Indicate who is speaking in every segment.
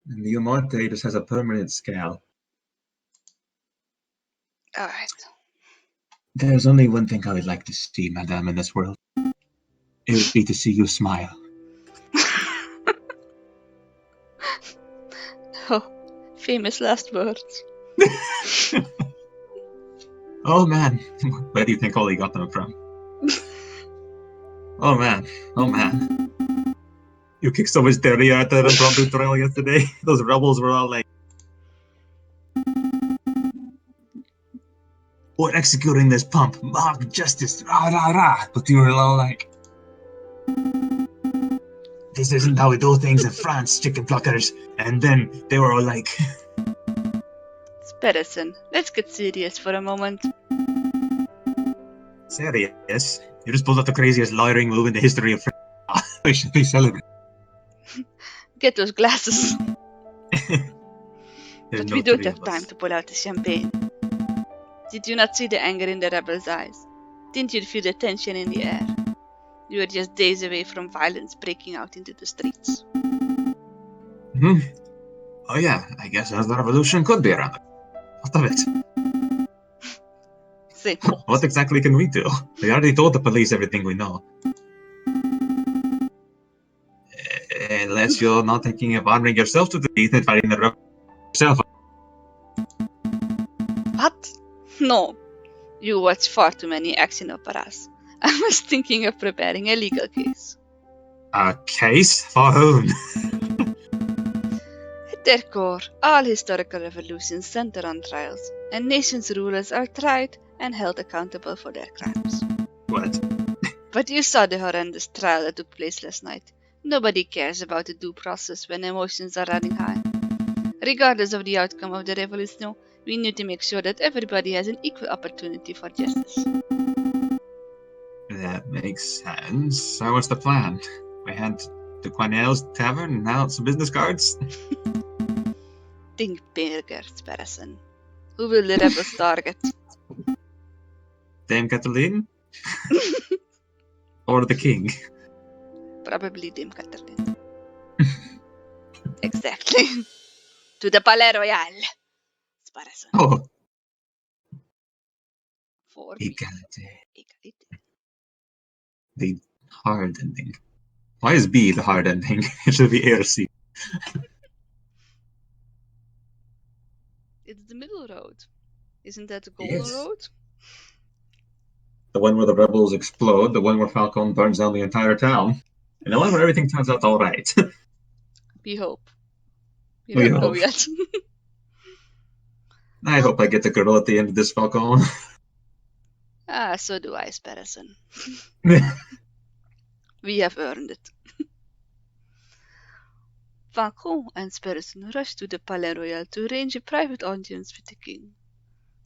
Speaker 1: And the Amante just has a permanent scale.
Speaker 2: Alright.
Speaker 1: There's only one thing I would like to see, madame, in this world. It would be to see you smile.
Speaker 2: Oh, famous last words.
Speaker 1: Oh man, where do you think Ollie got them from? Oh man, oh man. You kicked so much dirty out there in Impromptu Trail yesterday. Those rebels were all like, we're executing this pump, mob justice, rah rah rah. But you were all like, this isn't how we do things in France, chicken pluckers. And then they were all like,
Speaker 2: Sparrowson, let's get serious for a moment.
Speaker 1: serious? You just pulled out the craziest lawyering move in the history of France. We should be celebrating.
Speaker 2: Get those glasses.
Speaker 1: There's
Speaker 2: But
Speaker 1: no
Speaker 2: we don't
Speaker 1: three
Speaker 2: have
Speaker 1: of
Speaker 2: time
Speaker 1: us.
Speaker 2: to pull out the champagne. Did you not see the anger in the rebels' eyes? Didn't you feel the tension in the air? You were just days away from violence breaking out into the streets.
Speaker 1: Hmm. Oh yeah, I guess the revolution could be around. What of it?
Speaker 2: Same
Speaker 1: What exactly can we do? We already told the police everything we know. Unless you're not thinking of arming yourself to the teeth and fighting the rebels yourself.
Speaker 2: What? No. You watch far too many action operas. I was thinking of preparing a legal case.
Speaker 1: A case? For whom?
Speaker 2: At their core, all historical revolutions center on trials, and nations' rulers are tried and held accountable for their crimes.
Speaker 1: What?
Speaker 2: But you saw the horrendous trial that took place last night. Nobody cares about the due process when emotions are running high. Regardless of the outcome of the revolution, we need to make sure that everybody has an equal opportunity for justice.
Speaker 1: That makes sense. So what's the plan? We head to Quanel's tavern and out some business cards?
Speaker 2: Think bigger, Sparrowson. Who will the rebels target?
Speaker 1: Dame Caterline? Or the king?
Speaker 2: Probably Dame Caterline. Exactly. To the Palais Royal, Sparrowson.
Speaker 1: Oh,
Speaker 2: For
Speaker 1: Egalité.
Speaker 2: Egalité.
Speaker 1: The hard ending. Why is B the hard ending? It should be A or C.
Speaker 2: It's the middle road. Isn't that the golden
Speaker 1: Yes.
Speaker 2: road?
Speaker 1: The one where the rebels explode, the one where Falcon burns down the entire town, and the one where everything turns out alright.
Speaker 2: We hope. We
Speaker 1: We
Speaker 2: don't know
Speaker 1: hope.
Speaker 2: yet.
Speaker 1: I hope I get the girl at the end of this Falcon.
Speaker 2: So do I, Sparrowson. We have earned it. Falcon and Sparrowson rushed to the Palais Royal to arrange a private audience with the king.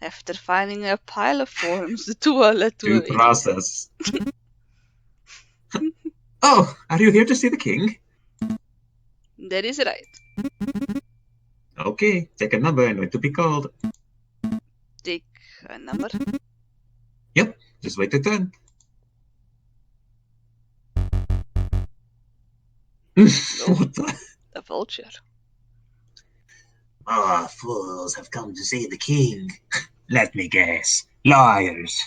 Speaker 2: After finding a pile of forms, the two are led to
Speaker 1: Due
Speaker 2: a waiting
Speaker 1: process. Oh, are you here to see the king?
Speaker 2: room. That is right.
Speaker 1: Okay, take a number and wait to be called.
Speaker 2: Take a number.
Speaker 1: Yep, just wait your turn. What the?
Speaker 2: A vulture.
Speaker 1: Ah, fools have come to see the king. Let me guess. Liars.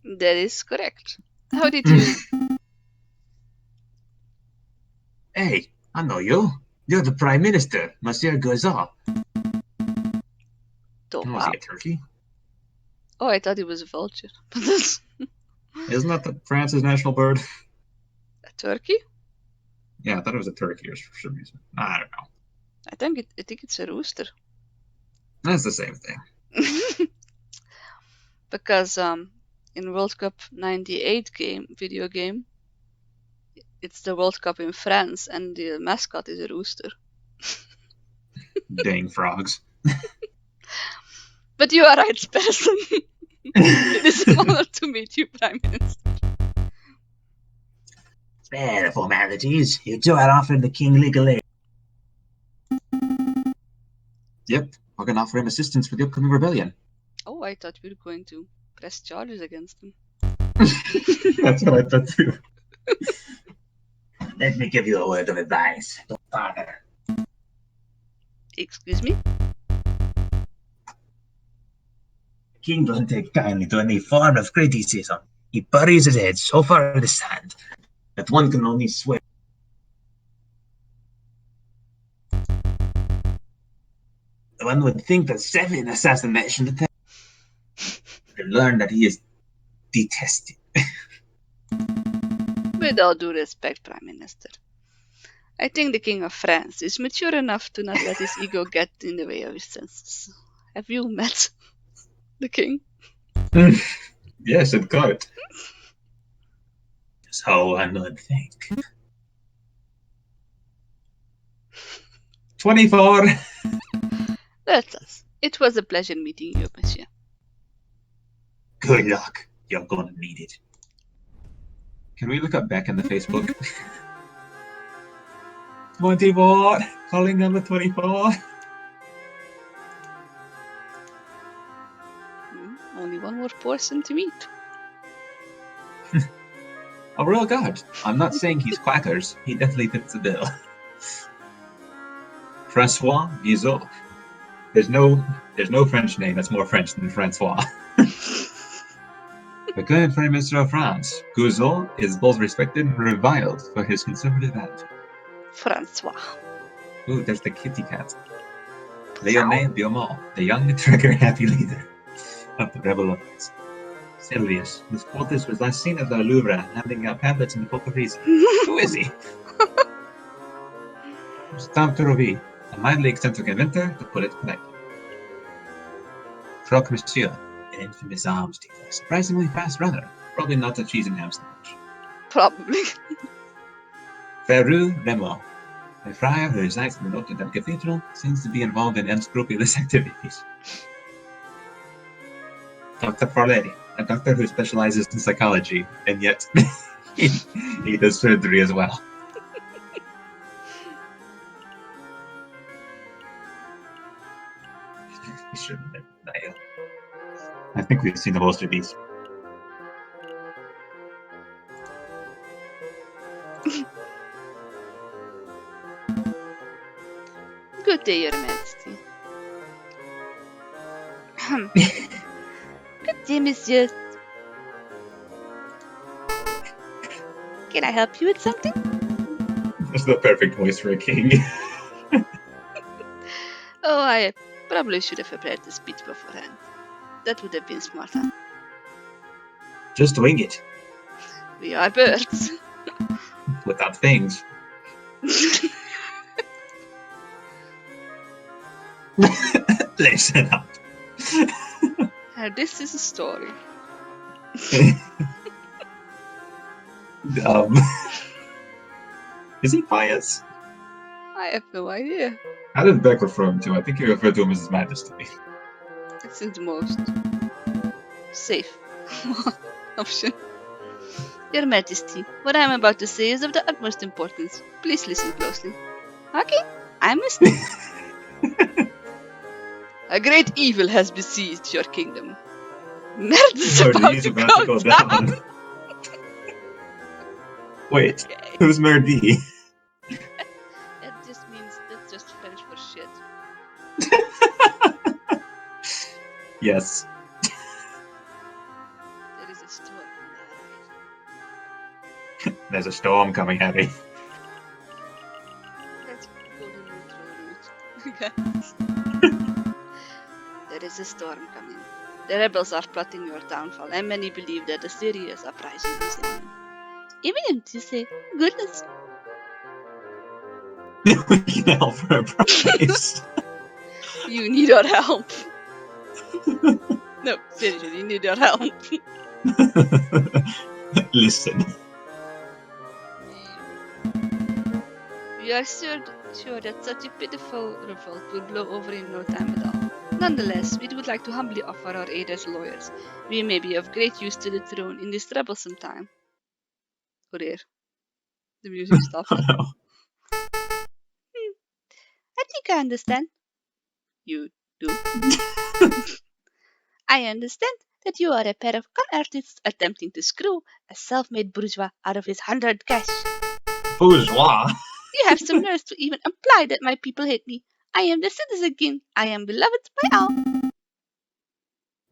Speaker 2: That is correct. How did you...
Speaker 1: Hey, I know you. You're the Prime Minister, Monsieur Gozat.
Speaker 2: Oh,
Speaker 1: Was
Speaker 2: wow.
Speaker 1: he a turkey?
Speaker 2: Oh, I thought it was a vulture.
Speaker 1: Isn't that France's national bird?
Speaker 2: A turkey?
Speaker 1: Yeah, I thought it was a turkey for some reason. I don't know.
Speaker 2: I think it's a rooster.
Speaker 1: That's the same thing.
Speaker 2: Because in World Cup 98 video game, it's the World Cup in France, and the mascot is a rooster.
Speaker 1: Dang frogs.
Speaker 2: But you are right, Sparrowson. It is an honor to meet you, Prime Minister.
Speaker 1: Spare the formalities. You two are offering the king legal aid. Yep, we're going to offer him assistance for the upcoming rebellion.
Speaker 2: Oh, I thought we were going to press charges against him.
Speaker 1: That's what I thought too. Let me give you a word of advice. Don't Father.
Speaker 2: Excuse me?
Speaker 1: The king doesn't take kindly to any form of criticism. He buries his head so far in the sand that one can only swear. One would think that 7 assassination attempts to learn that he is detested.
Speaker 2: With all due respect, Prime Minister, I think the King of France is mature enough to not let his ego get in the way of his senses. Have you met the king?
Speaker 1: Yes, it could. So one would think. 24.
Speaker 2: Let us. It was a pleasure meeting you, monsieur.
Speaker 1: Good luck. You're gonna need it. Can we look up back in the Facebook? 24. Calling number 24.
Speaker 2: Only one more person to meet.
Speaker 1: A real god. I'm not saying he's quackers. He definitely fits the bill. Francois Guizot. There's no French name that's more French than Francois. The current Prime Minister of France, Guizot, is both respected and reviled for his conservative attitude.
Speaker 2: Francois.
Speaker 1: Ooh, there's the kitty cat. Léonie Beaumont, the young, trigger-happy leader of the rebel lords. Silvius, whose quarters was last seen at the Louvre, handing out pamphlets in the Book of Reason. Who is he? Gustave Turovy, a mildly eccentric inventor, to put it politely. Croque Monsieur, an infamous arms dealer, surprisingly fast runner, probably not a cheese and ham sandwich.
Speaker 2: Probably.
Speaker 1: Ferru Remo, a friar who resides in the Notre Dame Cathedral, seems to be involved in unscrupulous activities. Dr. Farley, a doctor who specializes in psychology, and yet he does surgery as well. I think we've seen the most of these.
Speaker 2: Good day, Your Majesty. Good day, monsieur. Can I help you with something?
Speaker 1: That's the perfect voice for a king.
Speaker 2: Oh, I probably should have prepared the speech beforehand. That would have been smarter.
Speaker 1: Just wing it.
Speaker 2: We are birds.
Speaker 1: Without things. Listen up.
Speaker 2: This is a story.
Speaker 1: Is he pious?
Speaker 2: I have no idea.
Speaker 1: How did Beck refer him to? I think he referred to him as His Majesty.
Speaker 2: This is the most safe option. Your Majesty, what I am about to say is of the utmost importance. Please listen closely. Okay, I'm listening. A great evil has besieged your kingdom. Merd is about to go down.
Speaker 1: Wait,
Speaker 2: Okay.
Speaker 1: who's Merdi?
Speaker 2: That just means that's just French for shit.
Speaker 1: Yes.
Speaker 2: There is a storm.
Speaker 1: There's a storm coming, Harry.
Speaker 2: Let's go the neutral route. There is a storm coming. The rebels are plotting your downfall, and many believe that a serious uprising is imminent. Imminent, you say? Goodness.
Speaker 1: We can help for a price.
Speaker 2: You need our help. No, seriously, you need our help.
Speaker 1: Listen.
Speaker 2: We are sure that such a pitiful revolt will blow over in no time at all. Nonetheless, we would like to humbly offer our aid as lawyers. We may be of great use to the throne in this troublesome time. Oh dear. The music stopped.
Speaker 1: No.
Speaker 2: I think I understand. You do? I understand that you are a pair of con artists attempting to screw a self-made bourgeois out of his 100 cash.
Speaker 1: Bourgeois?
Speaker 2: You have some nerve to even imply that my people hate me. I am the citizen king. I am beloved by all.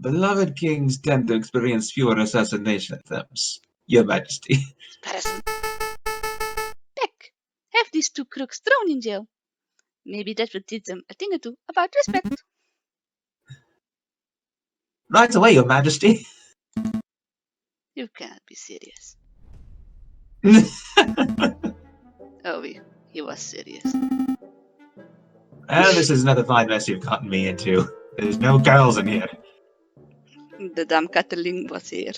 Speaker 1: Beloved kings tend to experience fewer assassination attempts, Your Majesty.
Speaker 2: Sparrowson. Peck, have these two crooks thrown in jail. Maybe that will teach them a thing or two about respect.
Speaker 1: Right away, Your Majesty.
Speaker 2: You cannot be serious. Oh, he was serious.
Speaker 1: Well, this is another fine mess you've gotten me into. There's no girls in here.
Speaker 2: The damn Caterline was here.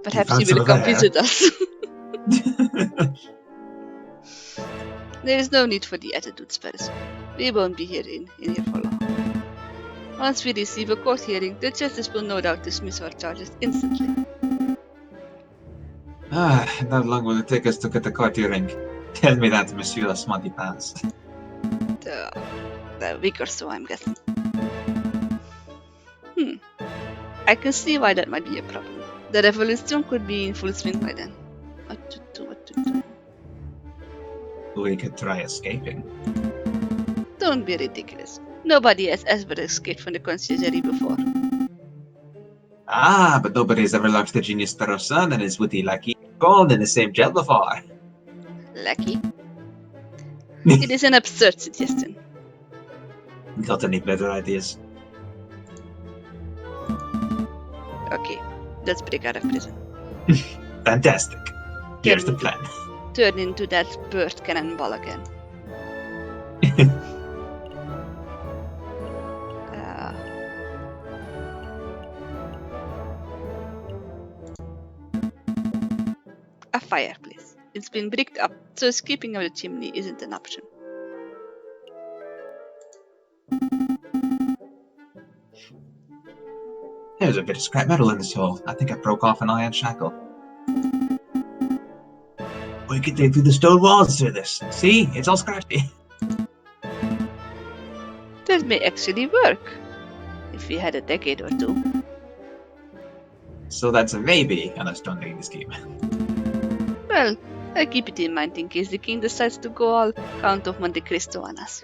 Speaker 2: Perhaps
Speaker 1: found
Speaker 2: he will
Speaker 1: some
Speaker 2: come
Speaker 1: of her.
Speaker 2: visit us. There is no need for the attitude, Sparrowson. We won't be here in here for long. Once we receive a court hearing, the justice will no doubt dismiss our charges instantly.
Speaker 1: And how long will it take us to get the court hearing? Tell me that, Monsieur Smarty Pants.
Speaker 2: A week or so, I'm guessing. I can see why that might be a problem. The revolution could be in full swing by then. What to do?
Speaker 1: We could try escaping.
Speaker 2: Don't be ridiculous. Nobody has ever escaped from the conciergerie before.
Speaker 1: Ah, but nobody's ever locked the genius Sparrowson and his witty lackey gone in the same jail before.
Speaker 2: Lucky? It is an absurd suggestion.
Speaker 1: Got any better ideas?
Speaker 2: Okay, let's break out of prison.
Speaker 1: Fantastic. Here's the plan.
Speaker 2: Turn into that bird cannonball again. A fireplace. It's been bricked up, so escaping out the chimney isn't an option.
Speaker 1: There's a bit of scrap metal in this hole. I think I broke off an iron shackle. We could dig through the stone walls through this. See? It's all scratchy.
Speaker 2: That may actually work, if we had a decade or two.
Speaker 1: So that's a maybe on a stone digging scheme.
Speaker 2: Well, I'll keep it in mind in case the king decides to go all Count of Monte Cristo on us.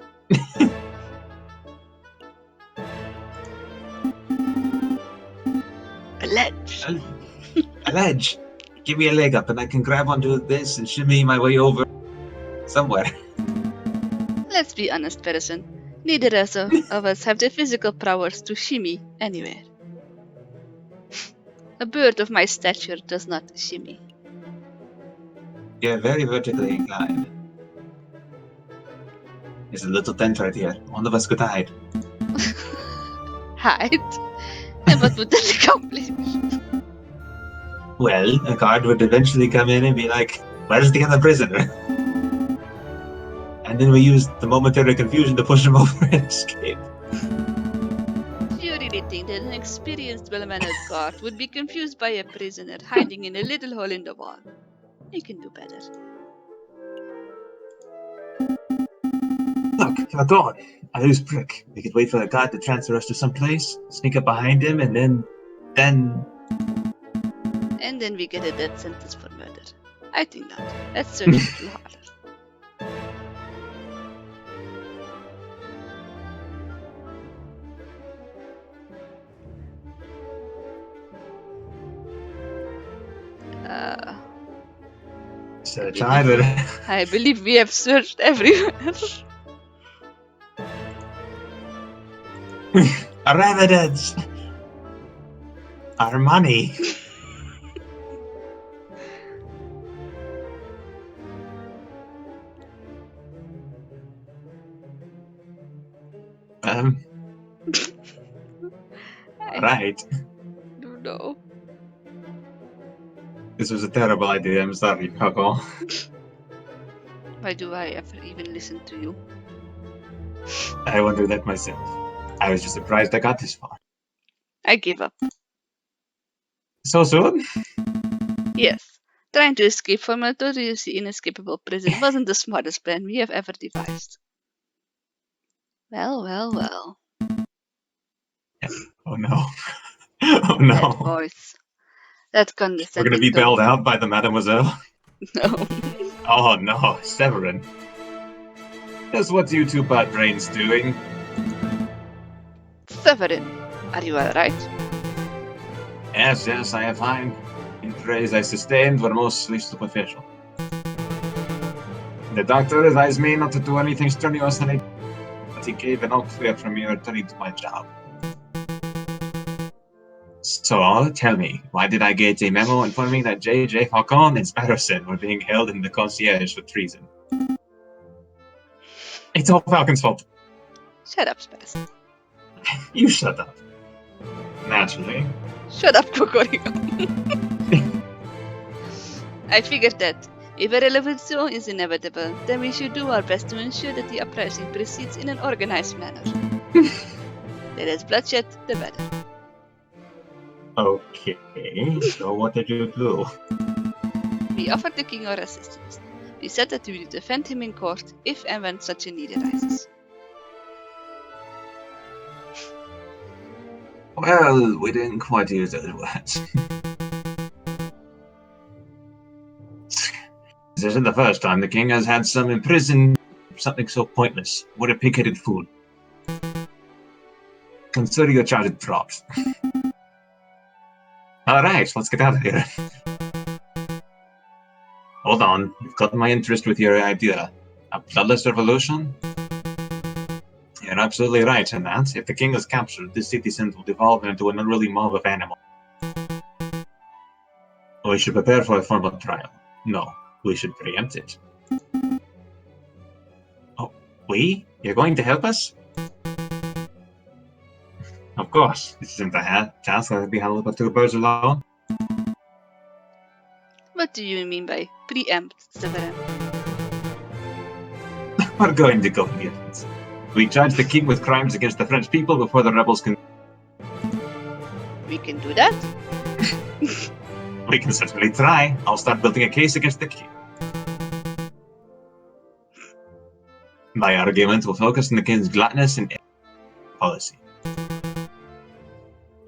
Speaker 2: A ledge.
Speaker 1: A ledge. Give me a leg up and I can grab onto this and shimmy my way over somewhere.
Speaker 2: Let's be honest, Sparrowson. Neither of us have the physical prowess to shimmy anywhere. A bird of my stature does not shimmy.
Speaker 1: You're very vertically inclined. There's a little tent right here. One of us could hide.
Speaker 2: Hide? And what would that accomplish?
Speaker 1: Well, a guard would eventually come in and be like, where's the other prisoner? And then we use the momentary confusion to push him over and escape.
Speaker 2: You really think that an experienced, well-mannered guard would be confused by a prisoner hiding in a little hole in the wall? We can do better.
Speaker 1: Look, Falcon, a loose brick. We could wait for the guard to transfer us to some place, sneak up behind him, and then...
Speaker 2: And then we get a death sentence for murder. I think not. Let's search a little harder.
Speaker 1: Search either.
Speaker 2: I believe we have searched everywhere.
Speaker 1: Our evidence! Our money! Right.
Speaker 2: Don't know.
Speaker 1: This was a terrible idea, I'm sorry, Falcon.
Speaker 2: Why do I ever even listen to you?
Speaker 1: I wonder that myself. I was just surprised I got this far.
Speaker 2: I give up.
Speaker 1: So soon?
Speaker 2: Yes. Trying to escape from a notoriously inescapable prison wasn't the smartest plan we have ever devised. Well.
Speaker 1: Oh no. Oh no.
Speaker 2: That voice. That condescending
Speaker 1: We're gonna be
Speaker 2: tone.
Speaker 1: bailed out by the mademoiselle?
Speaker 2: No.
Speaker 1: Oh no, Severin. Just what you two bad brains doing?
Speaker 2: Severin, are you alright?
Speaker 1: Yes, I am fine. Injuries I sustained were mostly superficial. The doctor advised me not to do anything strenuous, and but he gave an all clear from me returning to my job. So, tell me, why did I get a memo informing that J.J. Falcon and Sparrowson were being held in the concierge for treason? It's all Falcon's fault.
Speaker 2: Shut up, Sparrowson.
Speaker 1: You shut up. Naturally.
Speaker 2: Shut up, Cocorico. I figured that if a revolution is inevitable, then we should do our best to ensure that the uprising proceeds in an organized manner. The less bloodshed, the better.
Speaker 1: Okay, so what did you do?
Speaker 2: We offered the king our assistance. We said that we would defend him in court if and when such a need arises.
Speaker 1: Well, we didn't quite use those words. This isn't the first time the king has had some imprisoned something so pointless. What a pig-headed fool. Consider your charge dropped. Alright, let's get out of here. Hold on, you've got my interest with your idea. A bloodless revolution? You're absolutely right in that. If the king is captured, this citizen will devolve into an unruly mob of animals. We should prepare for a formal trial. No, we should preempt it. Oh, we? You're going to help us? Of course. This isn't a task that can be handled by two birds alone.
Speaker 2: What do you mean by preempt, Severin?
Speaker 1: We're going to go get it. We charge the king with crimes against the French people before the rebels can...
Speaker 2: We can do that?
Speaker 1: We can certainly try. I'll start building a case against the king. My argument will focus on the king's gluttonous and policy.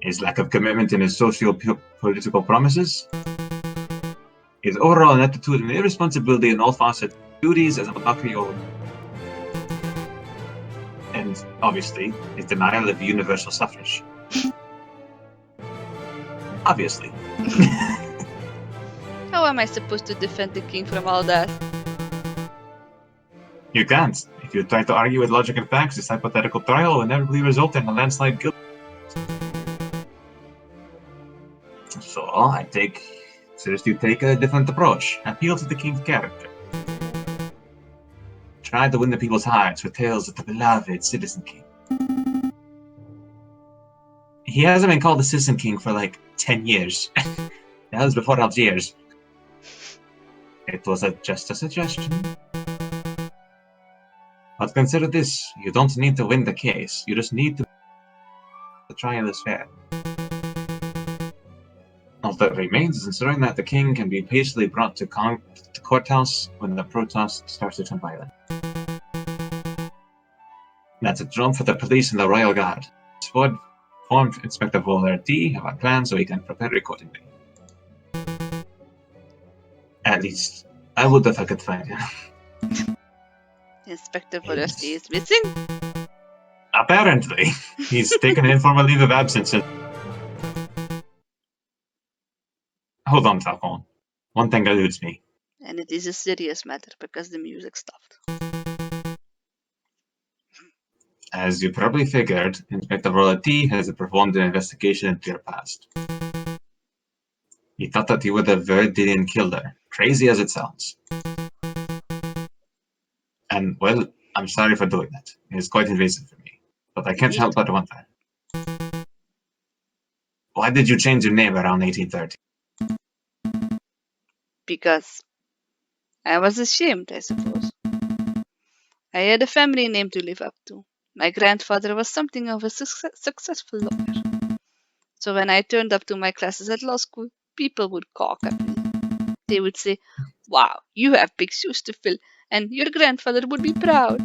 Speaker 1: His lack of commitment in his socio-political promises. His overall attitude and irresponsibility in all facets of duties as a monarchy over. And, obviously, his denial of universal suffrage. Obviously.
Speaker 2: How am I supposed to defend the king from all that?
Speaker 1: You can't. If you try to argue with logic and facts, this hypothetical trial will inevitably result in a landslide guilt. So, I suggest you take a different approach. Appeal to the king's character. Try to win the people's hearts with tales of the beloved Citizen King. He hasn't been called the Citizen King for like 10 years. That was before Algiers. It was just a suggestion. But consider this, you don't need to win the case, you just need to the trial is fair. All that remains is ensuring that the king can be peacefully brought to the courthouse when the protest starts to turn violent. That's a job for the police and the royal guard. Form Inspector Voller have our plan so he can prepare accordingly. At least, I would if I could find him.
Speaker 2: Inspector Voller is missing?
Speaker 1: Apparently, he's taken an informal leave of absence. Hold on, Falcon. One thing eludes me.
Speaker 2: And it is a serious matter because the music stopped.
Speaker 1: As you probably figured, Inspector Voller has performed an investigation into your past. He thought that you were the Verdilian killer, crazy as it sounds. And, well, I'm sorry for doing that. It's quite invasive for me. But I can't help but wonder. Why did you change your name around 1830?
Speaker 2: Because I was ashamed, I suppose. I had a family name to live up to. My grandfather was something of a successful lawyer. So when I turned up to my classes at law school, people would gawk at me. They would say, "Wow, you have big shoes to fill, and your grandfather would be proud."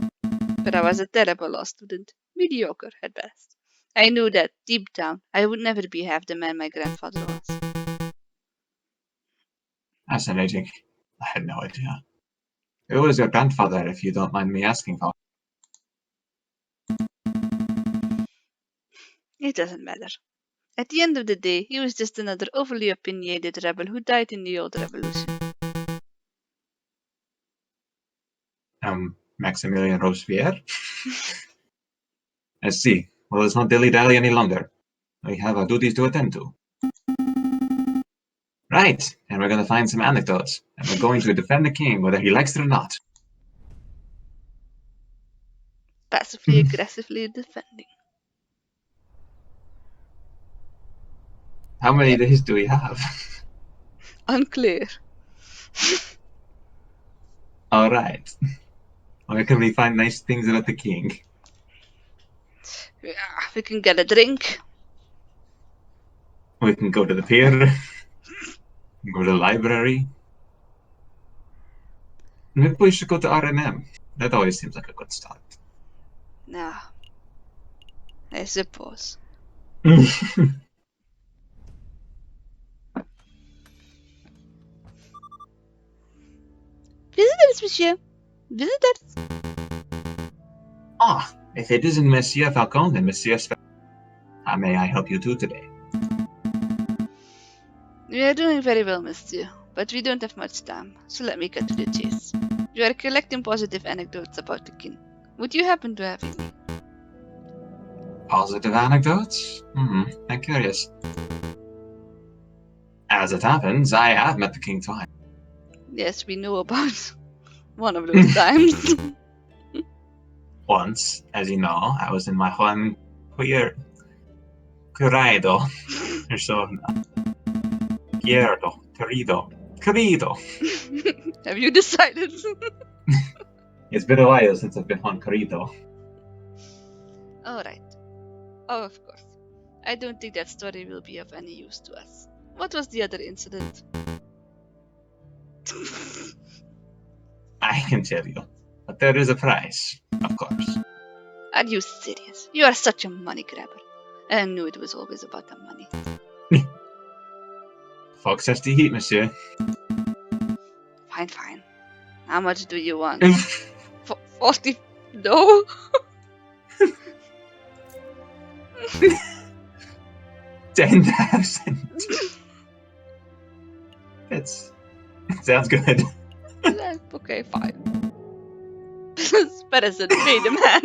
Speaker 2: But I was a terrible law student, mediocre at best. I knew that, deep down, I would never be half the man my grandfather was.
Speaker 1: Fascinating. I had no idea. Who was your grandfather, if you don't mind me asking, Falcon?
Speaker 2: It doesn't matter. At the end of the day, he was just another overly opinionated rebel who died in the old revolution.
Speaker 1: Maximilian Robespierre? I see. Well, let's not dilly-dally any longer. We have our duties to attend to. Right, and we're going to find some anecdotes, and we're going to defend the king whether he likes it or not.
Speaker 2: Passively aggressively defending.
Speaker 1: How many days do we have?
Speaker 2: Unclear.
Speaker 1: Alright. Where can we find nice things about the king?
Speaker 2: Yeah, we can get a drink.
Speaker 1: We can go to the pier. Go to the library. Maybe we should go to R&M. That always seems like a good start.
Speaker 2: Nah. I suppose. Visitors, monsieur. Visitors.
Speaker 1: Ah, if it isn't Monsieur Falcon, then Monsieur How may I help you too today?
Speaker 2: We are doing very well, monsieur, but we don't have much time, so let me cut to the chase. You are collecting positive anecdotes about the king. Would you happen to have any?
Speaker 1: Positive anecdotes? I'm curious. As it happens, I have met the king twice.
Speaker 2: Yes, we know about one of those times.
Speaker 1: Once, as you know, I was in my home querido, persona. Querido.
Speaker 2: Have you decided?
Speaker 1: It's been a while since I've been on querido.
Speaker 2: Alright. Oh, of course. I don't think that story will be of any use to us. What was the other incident?
Speaker 1: I can tell you, but there is a price, of course.
Speaker 2: Are you serious? You are such a money grabber. I knew it was always about the money.
Speaker 1: Fox has to eat, monsieur.
Speaker 2: Fine. How much do you want? 40? No?
Speaker 1: 10,000. It sounds good.
Speaker 2: Okay, fine. Sparrowson, pay the man.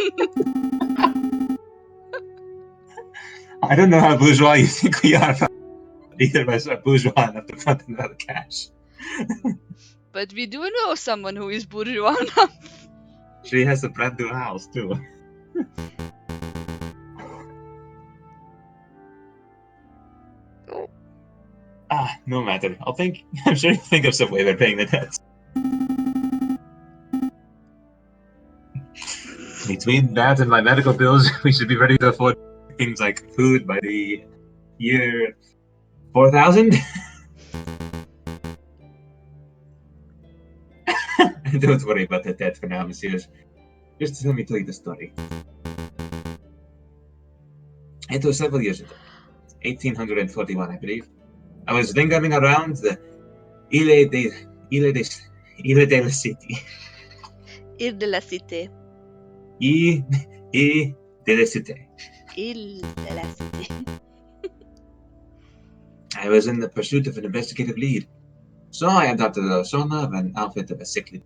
Speaker 1: I don't know how bourgeois you think we are. Neither of us are bourgeois enough to front another cash.
Speaker 2: But we do know someone who is bourgeois enough.
Speaker 1: She has a brand new house, too. No matter. I'm sure you'll think of some way they're paying the debts. Between that and my medical bills, we should be ready to afford things like food by the year 4000. Don't worry about the debt for now, messieurs. Just let me tell you the story. It was several years ago, 1841, I believe. I was lingering around the Ile de la City.
Speaker 2: Ile de la Cité.
Speaker 1: Ile de la Cité.
Speaker 2: Ile de la Cité.
Speaker 1: I was in the pursuit of an investigative lead, so I adopted the persona of an outfit of a sickly.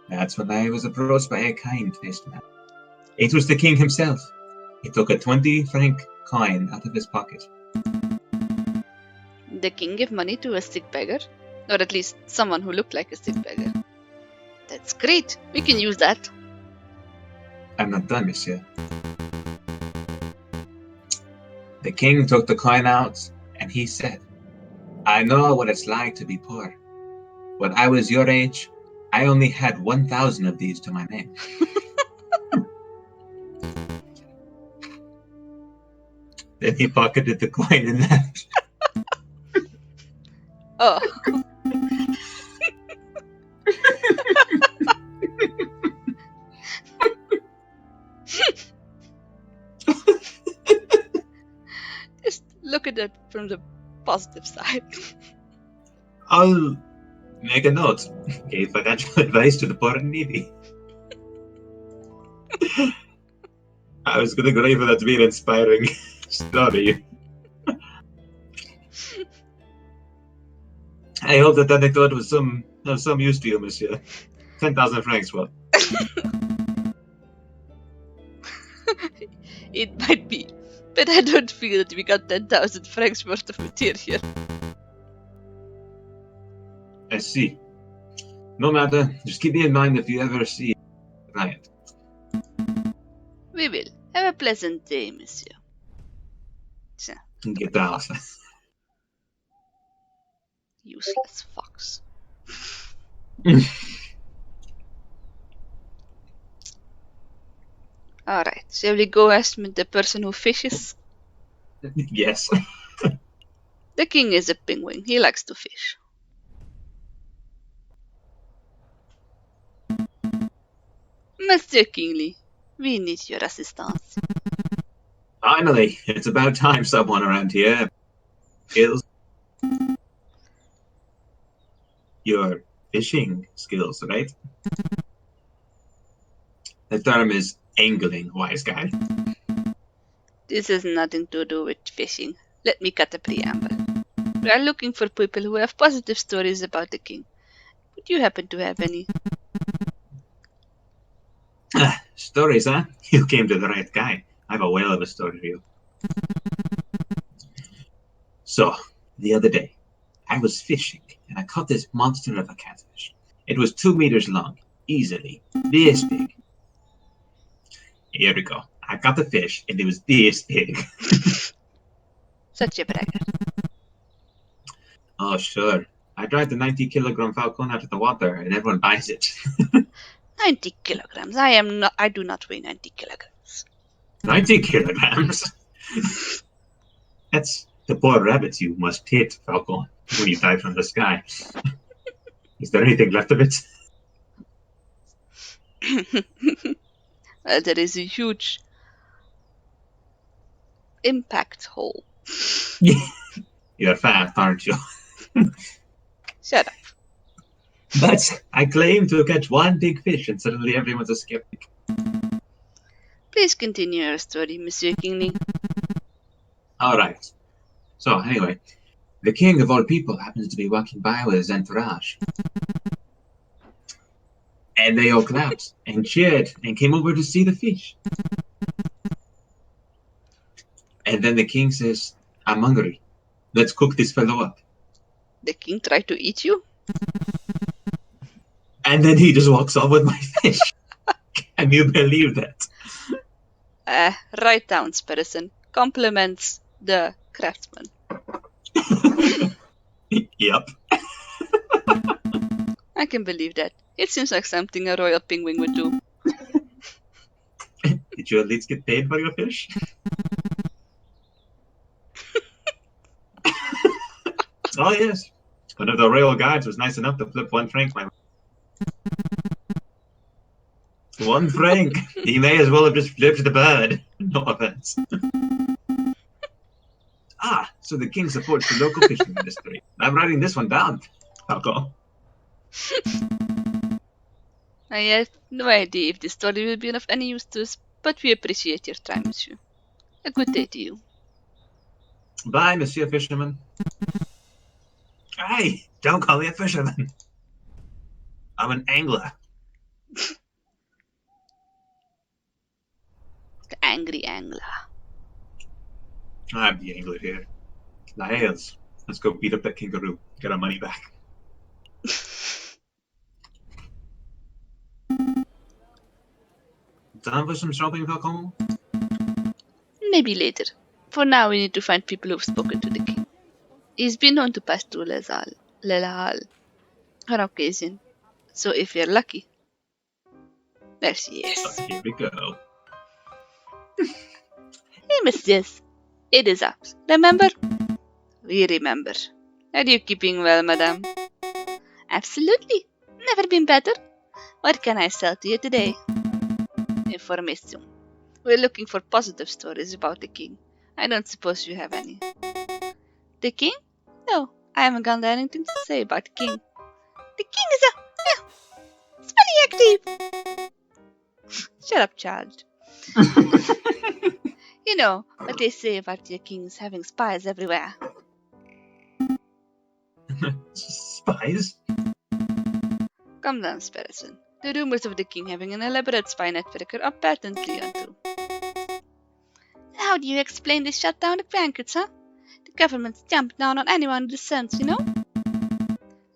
Speaker 1: That's when I was approached by a kind-faced man. It was the king himself. He took a 20-franc coin out of his pocket.
Speaker 2: The king gave money to a sick beggar? Or at least someone who looked like a sick beggar. That's great. We can use that.
Speaker 1: I'm not done, monsieur. The king took the coin out, and he said, I know what it's like to be poor. When I was your age, I only had 1,000 of these to my name. Then he pocketed the coin and left.
Speaker 2: Oh. Just look at it from the positive side.
Speaker 1: I'll Make a note. Gave financial advice to the poor and needy. I was gonna go for that to be an inspiring story. I hope that anecdote was of some use to you, monsieur. 10,000 francs worth.
Speaker 2: It might be, but I don't feel that we got 10,000 francs worth of material.
Speaker 1: I see. No matter, just keep me in mind if you ever see a client.
Speaker 2: We will. Have a pleasant day, monsieur. So,
Speaker 1: Get out.
Speaker 2: useless fox. Alright, shall we go ask the person who fishes?
Speaker 1: Yes.
Speaker 2: The king is a penguin. He likes to fish. Monsieur Kingsley, we need your assistance.
Speaker 1: Finally, it's about time someone around here skills your fishing skills, right? The term is angling, wise guy.
Speaker 2: This has nothing to do with fishing. Let me cut a preamble. We are looking for people who have positive stories about the king. Would you happen to have any?
Speaker 1: Stories, huh? You came to the right guy. I have a whale of a story for you. So, the other day, I was fishing, and I caught this monster of a catfish. It was 2 meters long, easily, this big. Here we go. I got the fish, and it was this big.
Speaker 2: Such a bragger.
Speaker 1: Oh, sure. I drive the 90-kilogram Falcon out of the water, and everyone buys it.
Speaker 2: 90 kilograms. I do not weigh 90 kilograms.
Speaker 1: 90 kilograms? That's the poor rabbits you must hit, Falcon, when you dive from the sky. Is there anything left of it?
Speaker 2: There is a huge impact hole.
Speaker 1: You're fat, aren't you?
Speaker 2: Shut up.
Speaker 1: But I claim to catch one big fish, and suddenly everyone's a skeptic.
Speaker 2: Please continue your story, Monsieur Kingsley.
Speaker 1: All right. So, anyway, the king of all people happens to be walking by with his entourage. And they all clapped and cheered and came over to see the fish. And then the king says, I'm hungry. Let's cook this fellow up.
Speaker 2: The king tried to eat you?
Speaker 1: And then he just walks off with my fish. Can you believe that?
Speaker 2: Write down, Sparrowson. Compliments the craftsman.
Speaker 1: Yep.
Speaker 2: I can believe that. It seems like something a royal penguin would do.
Speaker 1: Did you at least get paid for your fish? Oh, yes. One of the royal guards was nice enough to flip 1 franc my way. 1 franc. He may as well have just flipped the bird. No offense. So the king supports the local fishing industry. I'm writing this one down. Falcon.
Speaker 2: I have no idea if this story will be of any use to us, but we appreciate your time, monsieur. A good day to you.
Speaker 1: Bye, Monsieur Fisherman. Hey, don't call me a fisherman. I'm an angler.
Speaker 2: The angry angler.
Speaker 1: I'm the angler here. Eyas, let's go beat up that kangaroo. Get our money back. Time for some shopping, Falcon?
Speaker 2: Maybe later. For now, we need to find people who've spoken to the king. He's been known to pass through Le Hall on occasion, so if you're lucky. There she is.
Speaker 1: Here we go.
Speaker 2: Hey, messieurs. It is up. Remember? We remember. Are you keeping well, madame? Absolutely. Never been better. What can I sell to you today? Information. We're looking for positive stories about the king. I don't suppose you have any. The king? No, I haven't got anything to say about the king. The king is smelly active! Shut up, child. You know what they say about your kings having spies everywhere.
Speaker 1: Spies?
Speaker 2: Come down, Sparrowson. The rumors of the king having an elaborate spy network are patently untrue. How do you explain this shutdown of banquets, huh? The government's jumped down on anyone who dissents, you know?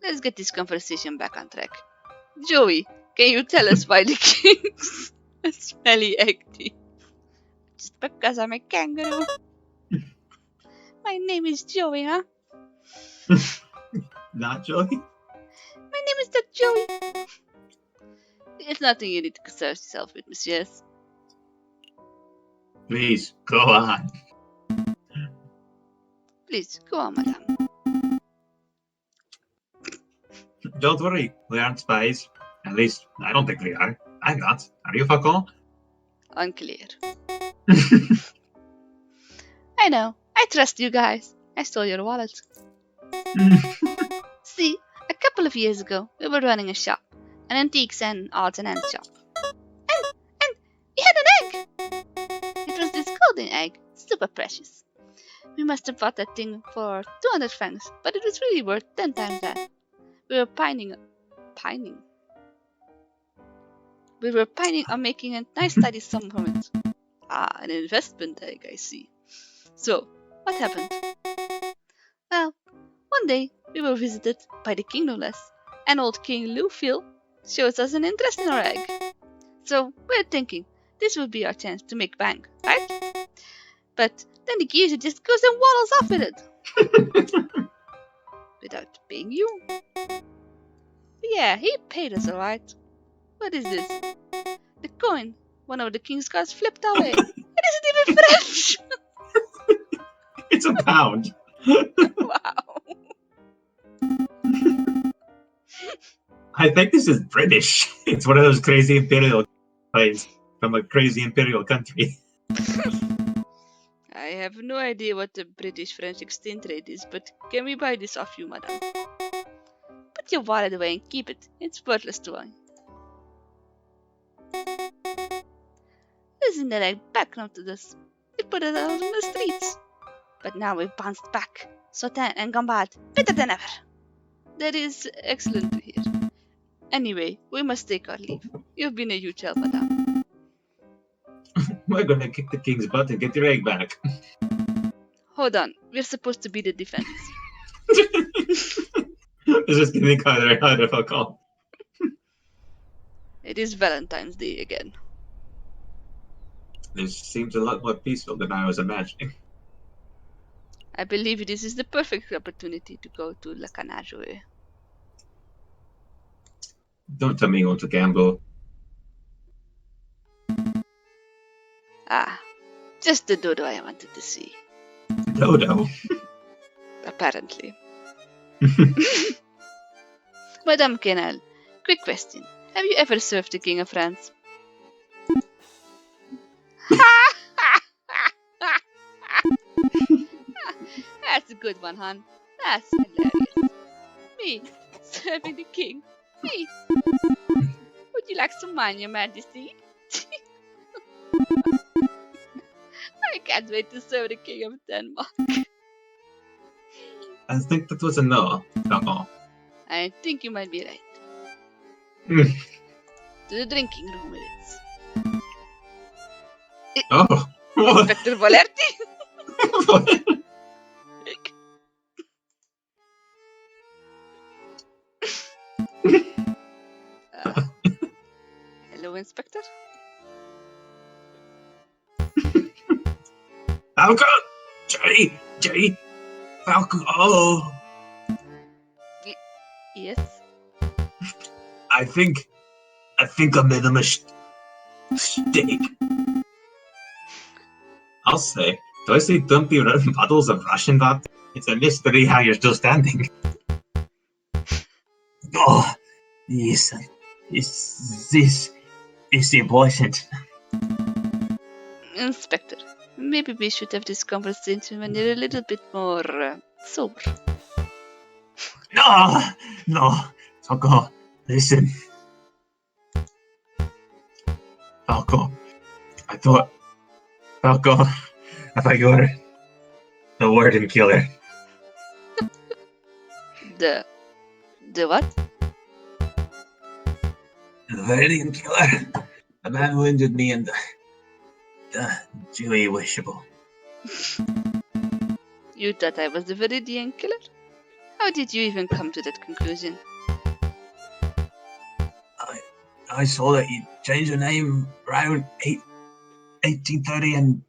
Speaker 2: Let's get this conversation back on track. Joey, can you tell us why the king's a smelly active? Just because I'm a kangaroo. My name is Joey, huh?
Speaker 1: Not Joey?
Speaker 2: My name is not Joey. There's nothing you need to concern yourself with, messieurs.
Speaker 1: Please, go on.
Speaker 2: Please, go on, madame.
Speaker 1: Don't worry, we aren't spies. At least, I don't think we are. I'm not. Are you, Falcon?
Speaker 2: Unclear. I know. I trust you guys. I stole your wallet. See, a couple of years ago, we were running a shop. An antiques and odds and ends shop. And we had an egg! It was this golden egg. Super precious. We must have bought that thing for 200 francs, but it was really worth 10 times that. We were pining on making a nice tidy sum from it. Ah, an investment egg, I see. So, what happened? Well, one day we were visited by the king no less, and old King Lufil shows us an interest in our egg. So, we're thinking this would be our chance to make bank, right? But then the geezer just goes and waddles off with it. Without paying you. Yeah, he paid us alright. What is this? The coin one of the king's cards flipped away. It isn't even French!
Speaker 1: It's a pound.
Speaker 2: Wow.
Speaker 1: I think this is British. It's one of those crazy imperial coins from a crazy imperial country.
Speaker 2: I have no idea what the British-French exchange rate is, but can we buy this off you, madam? Put your wallet away and keep it. It's worthless to us. Isn't that like background to this? We put it out on the streets. But now we've bounced back. Sautin and Gambad, better than ever. That is excellent to hear. Anyway, we must take our leave. You've been a huge help, madam.
Speaker 1: We're gonna kick the king's butt and get your egg back.
Speaker 2: Hold on, we're supposed to be the defense.
Speaker 1: It's just getting harder, Falcon.
Speaker 2: It is Valentine's Day again.
Speaker 1: This seems a lot more peaceful than I was imagining.
Speaker 2: I believe this is the perfect opportunity to go to La Canajoe.
Speaker 1: Don't tell me you want to gamble.
Speaker 2: Ah, just the dodo I wanted to see.
Speaker 1: Dodo?
Speaker 2: Apparently. Madame Kenel, quick question. Have you ever served the King of France? That's a good one, hon. That's hilarious. Me, serving the king. Me. Would you like some wine, your majesty? I can't wait to serve the king of Denmark.
Speaker 1: I think that was a no, Falcon.
Speaker 2: I think you might be right. To the drinking room it is.
Speaker 1: Oh! What?
Speaker 2: Inspector Volerti? Hello, Inspector?
Speaker 1: Falcon! Jay! Falcon! Oh!
Speaker 2: Yes?
Speaker 1: I think I made a mistake. I'll say, do I see dumpy bottles of Russian vodka? It's a mystery how you're still standing. Oh, yes. This is important.
Speaker 2: Inspector, maybe we should have this conversation when you're a little bit more sober.
Speaker 1: No, Falcon, listen. Falcon, I thought you were the warden killer.
Speaker 2: The what?
Speaker 1: The warden killer. The man who injured me and the Jewy wishable.
Speaker 2: You thought I was the Viridian killer? How did you even come to that conclusion?
Speaker 1: I saw that you changed your name around 1830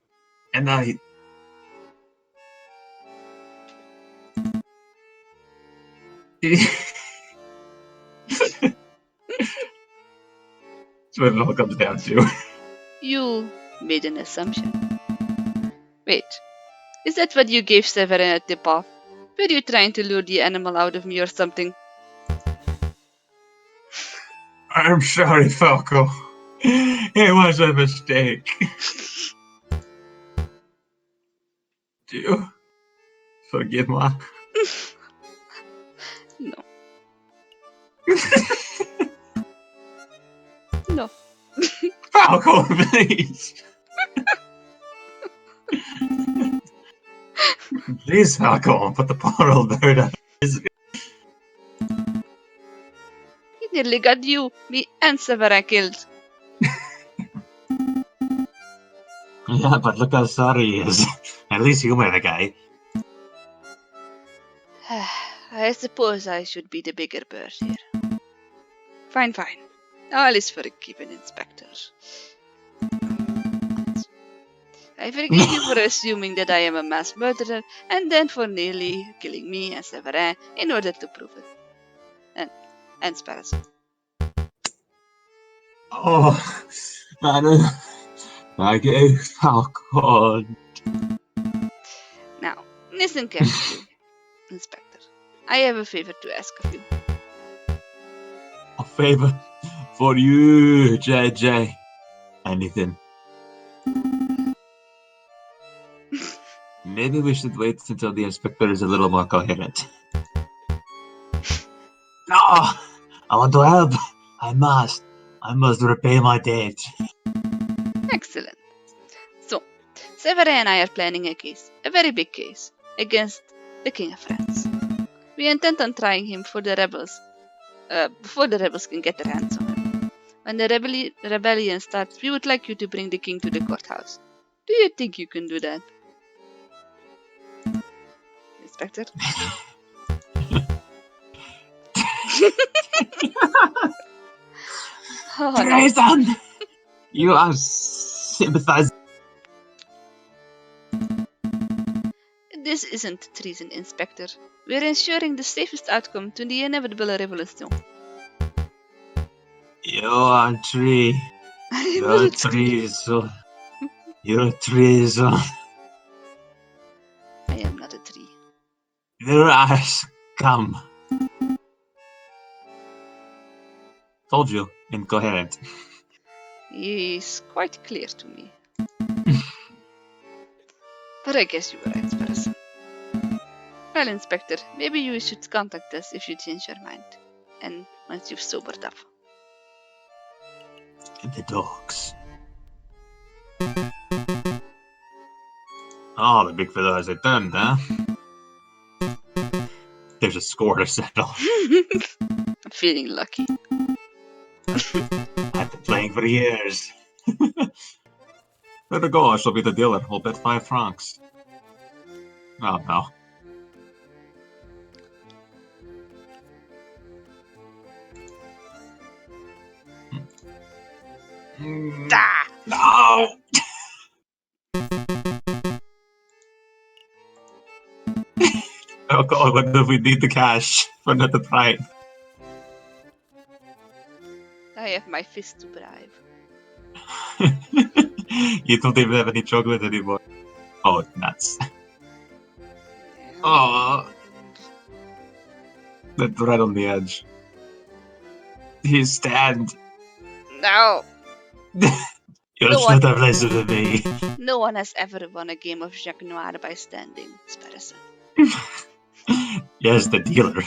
Speaker 1: and I... That's what it all comes down to.
Speaker 2: You made an assumption. Wait, is that what you gave Severin a tip-off? Were you trying to lure the animal out of me or something?
Speaker 1: I'm sorry, Falco. It was a mistake. Do you forgive me?
Speaker 2: No. No.
Speaker 1: Falco, please. Please, Falco, put the poor old bird out of misery.
Speaker 2: He nearly got you, me, and Severin killed.
Speaker 1: Yeah, but look how sorry he is. At least you were the guy.
Speaker 2: I suppose I should be the bigger bird here. Fine. All is forgiven, Inspector. I forgive you for assuming that I am a mass murderer, and then for nearly killing me and Severin in order to prove it. And Sparrowson.
Speaker 1: Oh, man. Thank you, Falcon.
Speaker 2: Now, listen carefully, Inspector. I have a favor to ask of you.
Speaker 1: A favor for you, JJ. Anything. Maybe we should wait until the inspector is a little more coherent. No! I want to help. I must repay my debt.
Speaker 2: Excellent. So, Severin and I are planning a case, a very big case, against the King of France. We intend on trying him for the rebels, before the rebels can get their hands on him. When the rebellion starts, we would like you to bring the king to the courthouse. Do you think you can do that? Inspector? Oh, no.
Speaker 1: Treason! You are sympathizing.
Speaker 2: This isn't treason, Inspector. We're ensuring the safest outcome to the inevitable revolution.
Speaker 1: You are a tree. You're a treason. You're a treason.
Speaker 2: I am not a tree.
Speaker 1: You are scum. Told you, incoherent.
Speaker 2: It's quite clear to me. But I guess you were right, Sparrowson. Well, Inspector, maybe you should contact us if you change your mind. And once you've sobered up.
Speaker 1: The dogs. Oh, the big fella has returned, huh? There's a score to settle.
Speaker 2: I'm feeling lucky.
Speaker 1: I've been playing for years. Let her go, I shall be the dealer. We'll bet 5 francs. Oh, no.
Speaker 2: Ah!
Speaker 1: No! Oh god, what if we need the cash for another fight?
Speaker 2: I have my fist to bribe.
Speaker 1: You don't even have any chocolate anymore. Oh, nuts. Oh. That's right on the edge. You stand.
Speaker 2: No!
Speaker 1: You
Speaker 2: No
Speaker 1: should have listened to me.
Speaker 2: No one has ever won a game of Jacques Noir by standing, Sparrowson.
Speaker 1: Yes, the dealer.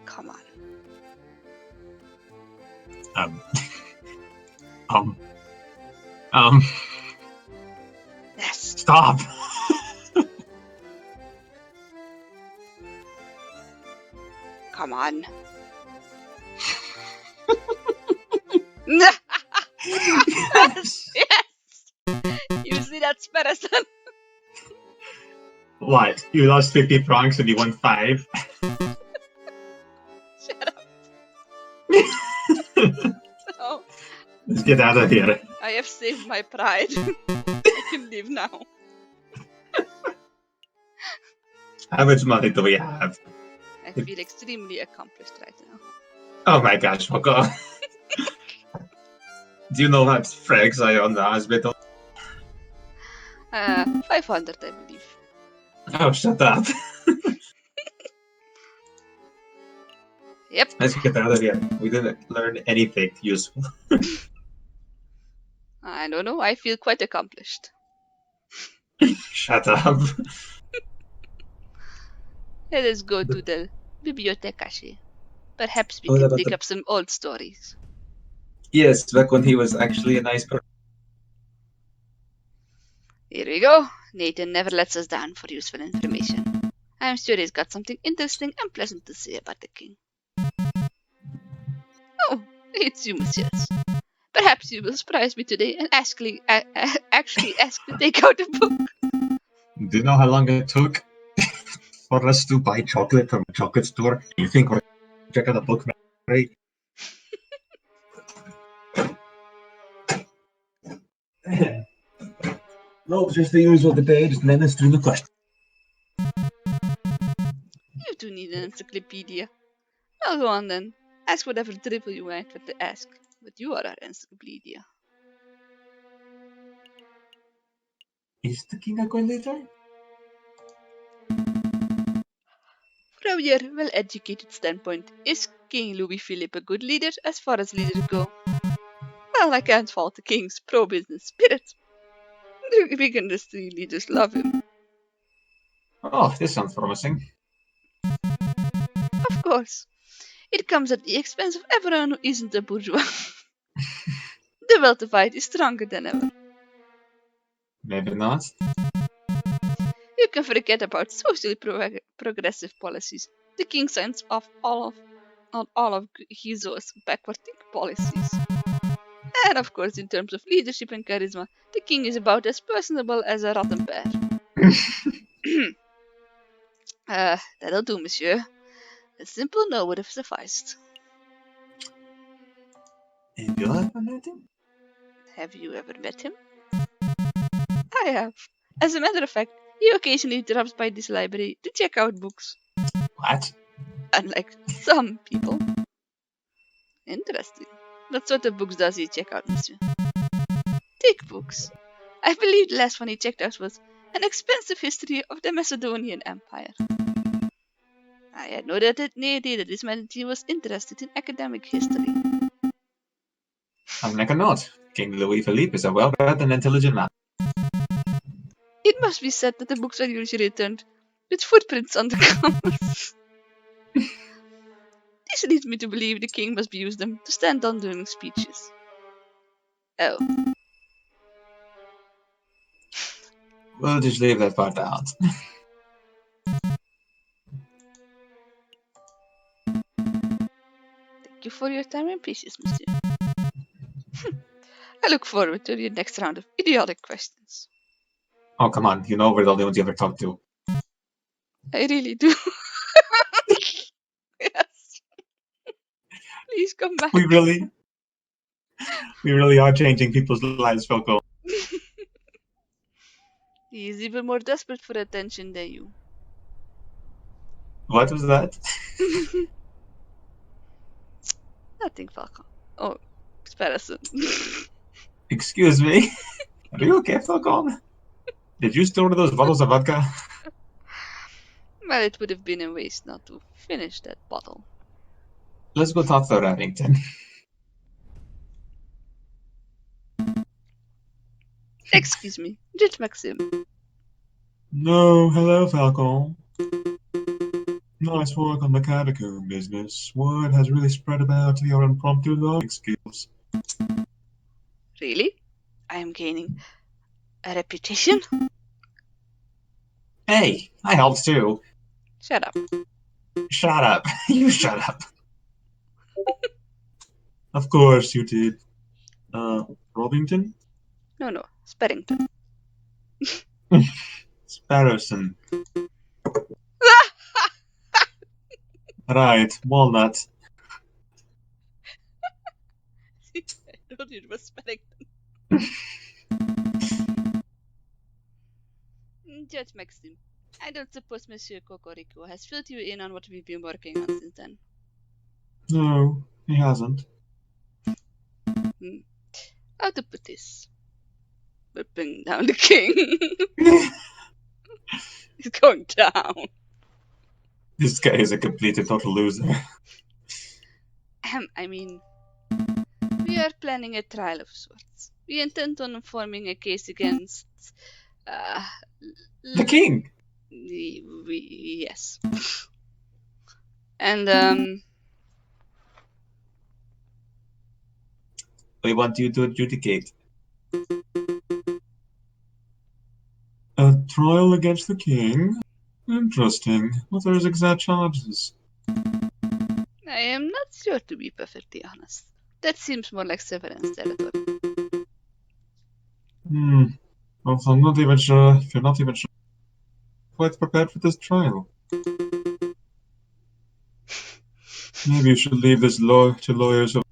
Speaker 2: Come on. Yes.
Speaker 1: Stop!
Speaker 2: Come on.
Speaker 1: Yes!
Speaker 2: Yes! You see that, Sparrowson?
Speaker 1: What? You lost 50 prongs and you won 5?
Speaker 2: Shut up. Oh,
Speaker 1: Let's get out of here.
Speaker 2: I have saved my pride. I can leave now.
Speaker 1: How much money do we have?
Speaker 2: I feel extremely accomplished right now.
Speaker 1: Oh my gosh, fuck off. Do you know what frags I on the hospital?
Speaker 2: 500, I believe.
Speaker 1: Oh, shut up.
Speaker 2: Yep.
Speaker 1: Let's get out of here. We didn't learn anything useful.
Speaker 2: I don't know, I feel quite accomplished.
Speaker 1: Shut up.
Speaker 2: Let us go to the bibliotecache. Perhaps we
Speaker 1: What
Speaker 2: can
Speaker 1: about
Speaker 2: dig
Speaker 1: the-
Speaker 2: up some old stories.
Speaker 1: Yes, back when he was actually a nice person.
Speaker 2: Here we go. Nathan never lets us down for useful information. I'm sure he's got something interesting and pleasant to say about the king. Oh, it's you, messieurs. Perhaps you will surprise me today and actually ask to take out a book.
Speaker 1: Do you know how long it took for us to buy chocolate from a chocolate store? You think we're check out a book, right? No, it's just the usual debate, just ministering the question.
Speaker 2: You do need an encyclopedia. Well, go on then. Ask whatever drivel you want to ask. But you are our encyclopedia.
Speaker 1: Is the king a good leader?
Speaker 2: From your well-educated standpoint, is King Louis Philippe a good leader as far as leaders go? Well, I can't fault the king's pro-business spirit. The big industry leaders love him.
Speaker 1: Oh, this sounds promising.
Speaker 2: Of course. It comes at the expense of everyone who isn't a bourgeois. The will to fight is stronger than ever.
Speaker 1: Maybe not.
Speaker 2: You can forget about socially progressive policies. The king signs off on all of Guizot's backward-thinking policies. And of course, in terms of leadership and charisma, the king is about as personable as a rotten pear. That'll do, monsieur. A simple no would have sufficed.
Speaker 1: Have you ever met him?
Speaker 2: Have you ever met him? I have. As a matter of fact, he occasionally drops by this library to check out books.
Speaker 1: What?
Speaker 2: Unlike some people. Interesting. What sort of books does he check out, monsieur? Thick books. I believe the last one he checked out was An Expensive History of the Macedonian Empire. I had no idea that this meant he was interested in academic history.
Speaker 1: I'll make a note. King Louis Philippe is a well-read and intelligent man.
Speaker 2: It must be said that the books are usually returned with footprints on the covers. This leads me to believe the king must use them to stand on during speeches. Oh.
Speaker 1: We'll just leave that part out.
Speaker 2: Thank you for your time and patience, monsieur. I look forward to your next round of idiotic questions.
Speaker 1: Oh, come on. You know we're the only ones you ever talk to.
Speaker 2: I really do. Yes. Please come back.
Speaker 1: We really are changing people's lives, Falcon.
Speaker 2: He is even more desperate for attention than you.
Speaker 1: What was that?
Speaker 2: Nothing, Falcon. Oh, Sparrowson.
Speaker 1: Excuse me? Are you okay, Falcon? Did you store those bottles of vodka?
Speaker 2: Well, it would have been a waste not to finish that bottle.
Speaker 1: Let's go talk to Remington.
Speaker 2: Excuse me, Jet Maxim.
Speaker 1: No, hello, Falcon. Nice work on the catacomb business. Word has really spread about your impromptu logging skills.
Speaker 2: Really? I am gaining a reputation?
Speaker 1: Hey, I helped too.
Speaker 2: Shut up.
Speaker 1: Shut up. You shut up. Of course you did. Robington?
Speaker 2: No, Sparrington.
Speaker 1: Sparrowson. Right, Walnut.
Speaker 2: I told you it was Sparrington. Judge Maxim, I don't suppose Monsieur Cocorico has filled you in on what we've been working on since then.
Speaker 1: No, he hasn't.
Speaker 2: How to put this? We're bringing down the king. He's going down.
Speaker 1: This guy is a complete and total loser.
Speaker 2: I mean, we are planning a trial of sorts. We intend on forming a case against,
Speaker 1: The king!
Speaker 2: yes. And,
Speaker 1: We want you to adjudicate. A trial against the king? Interesting. What are his exact charges?
Speaker 2: I am not sure, to be perfectly honest. That seems more like severance territory.
Speaker 1: Well, I'm not even sure if you're not even sure quite prepared for this trial. Maybe you should leave this to lawyers of...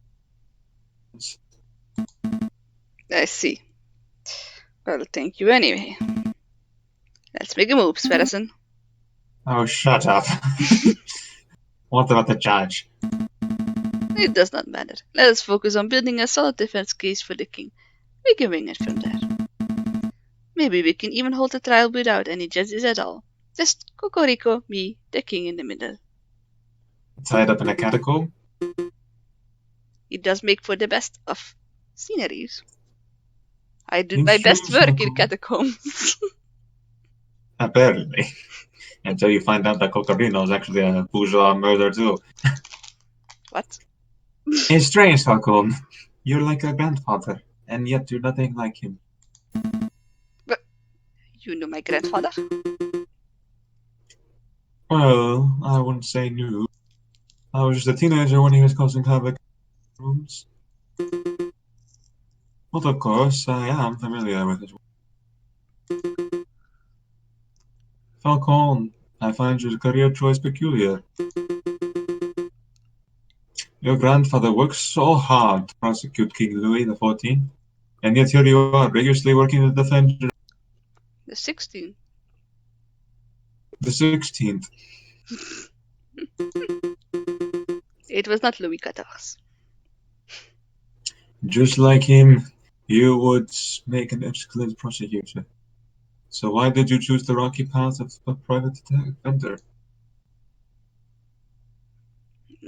Speaker 2: I see. Well, thank you anyway. Let's make a move, Sparrowson.
Speaker 1: Oh, shut up. What about the judge?
Speaker 2: It does not matter. Let us focus on building a solid defense case for the king. We can wing it from there. Maybe we can even hold a trial without any judges at all. Just Cocorico, me, the king in the middle.
Speaker 1: Tied up in a catacomb?
Speaker 2: It does make for the best of sceneries. I did my best work in catacombs.
Speaker 1: Apparently. Until you find out that Cocorino is actually a bourgeois murderer too.
Speaker 2: What?
Speaker 1: It's strange, Falcon. You're like a grandfather, and yet you're nothing like him.
Speaker 2: But you know my grandfather?
Speaker 1: Well, I wouldn't say new. I was just a teenager when he was causing havoc in rooms. But of course, I am familiar with his work. Falcon, I find your career choice peculiar. Your grandfather worked so hard to prosecute King Louis XIV, and yet here you are, rigorously working to defend
Speaker 2: The 16th.
Speaker 1: the 16th.
Speaker 2: It was not Louis XIV.
Speaker 1: Just like him, you would make an excellent prosecutor. So why did you choose the rocky path of a private defender?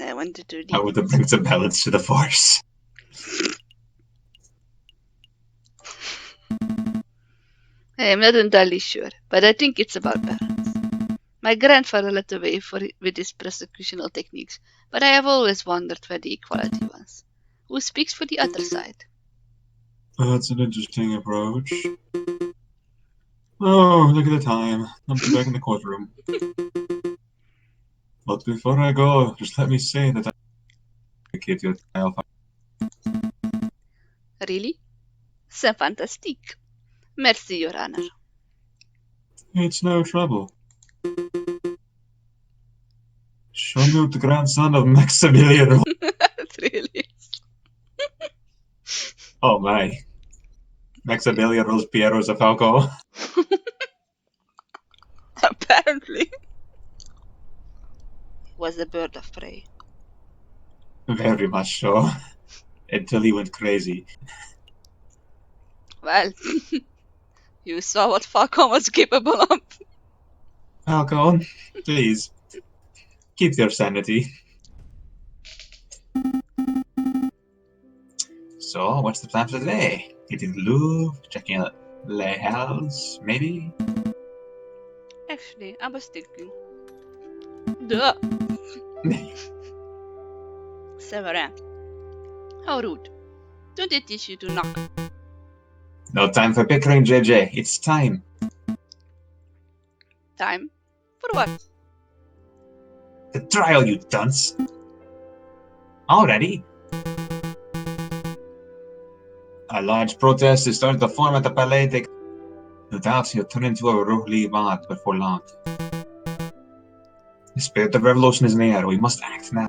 Speaker 2: I wanted to
Speaker 1: I would bring some balance to the force.
Speaker 2: I am not entirely sure, but I think it's about balance. My grandfather led the way with his prosecutional techniques, but I have always wondered where the equality was. Who speaks for the other side?
Speaker 1: That's an interesting approach. Oh, look at the time. I'm back in the courtroom. But before I go, just let me say that I appreciate your trial.
Speaker 2: Really? C'est fantastique. Merci, Your Honor.
Speaker 1: It's no trouble. Show me the grandson of Maximilian.
Speaker 2: It really is.
Speaker 1: Oh my. Maximilian Piero Falco.
Speaker 2: Apparently. Was a bird of prey.
Speaker 1: Very much so. Until he went crazy.
Speaker 2: Well, you saw what Falcon was capable of.
Speaker 1: Falcon, please. Keep your sanity. So, what's the plan for today? Getting the Louvre, checking out Les Halles, maybe?
Speaker 2: Actually, I was thinking. Duh. Severin. How rude. Don't they teach you to knock?
Speaker 1: No time for bickering, JJ. It's time.
Speaker 2: Time? For what?
Speaker 1: The trial, you dunce. Already? A large protest is starting to form at the Palais. No doubt he'll turn into a Rohli Mad before long. The spirit of revolution is in the air. We must act now.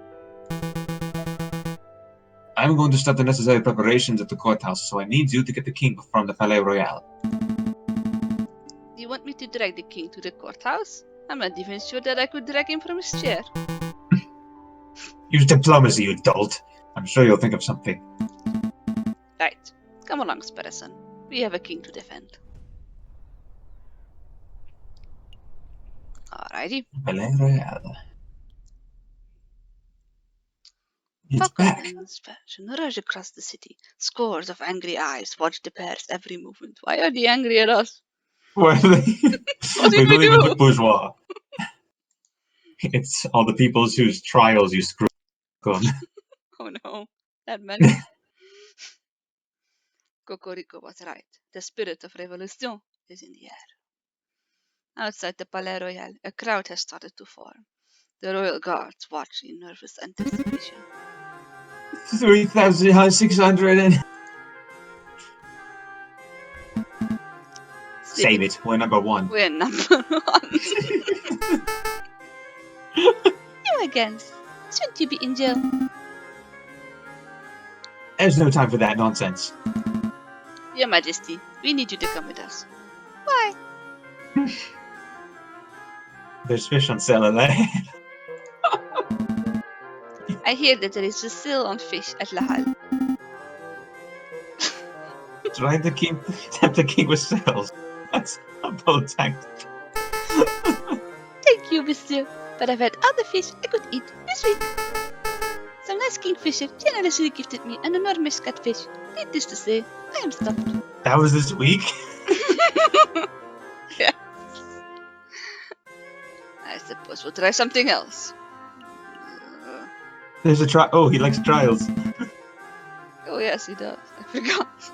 Speaker 1: I'm going to start the necessary preparations at the courthouse, so I need you to get the king from the Palais Royal.
Speaker 2: Do you want me to drag the king to the courthouse? I'm not even sure that I could drag him from his chair.
Speaker 1: Use diplomacy, you dolt. I'm sure you'll think of something.
Speaker 2: Right. Come along, Sparrowson. We have a king to defend. Alrighty.
Speaker 1: Palais Royal. It's
Speaker 2: Falcon
Speaker 1: back.
Speaker 2: and Sparrowson rush across the city. Scores of angry eyes watch the pair's every movement. Why are they angry at us?
Speaker 1: Why are they?
Speaker 2: What did we
Speaker 1: don't even
Speaker 2: do?
Speaker 1: look bourgeois. It's all the peoples whose trials you screw on.
Speaker 2: Oh no, that meant Cocorico was right. The spirit of revolution is in the air. Outside the Palais Royal, a crowd has started to form. The royal guards watch in nervous anticipation.
Speaker 1: 3,600 and... Save it. We're number one.
Speaker 2: We're number one. You again. Shouldn't you be in jail?
Speaker 1: There's no time for that nonsense.
Speaker 2: Your Majesty, we need you to come with us. Why?
Speaker 1: There's fish on sale at LA.
Speaker 2: I hear that there is a sale on fish at La Halle.
Speaker 1: Trying to tempt the king with sales. That's a bold tactic.
Speaker 2: Thank you, monsieur. But I've had other fish I could eat this week. Some nice kingfisher generously gifted me an enormous catfish. Needless to say, I am stuffed.
Speaker 1: That was this week?
Speaker 2: Yeah. I suppose we'll try something else.
Speaker 1: There's a trial. Oh, he likes trials.
Speaker 2: Oh yes, he does. I forgot.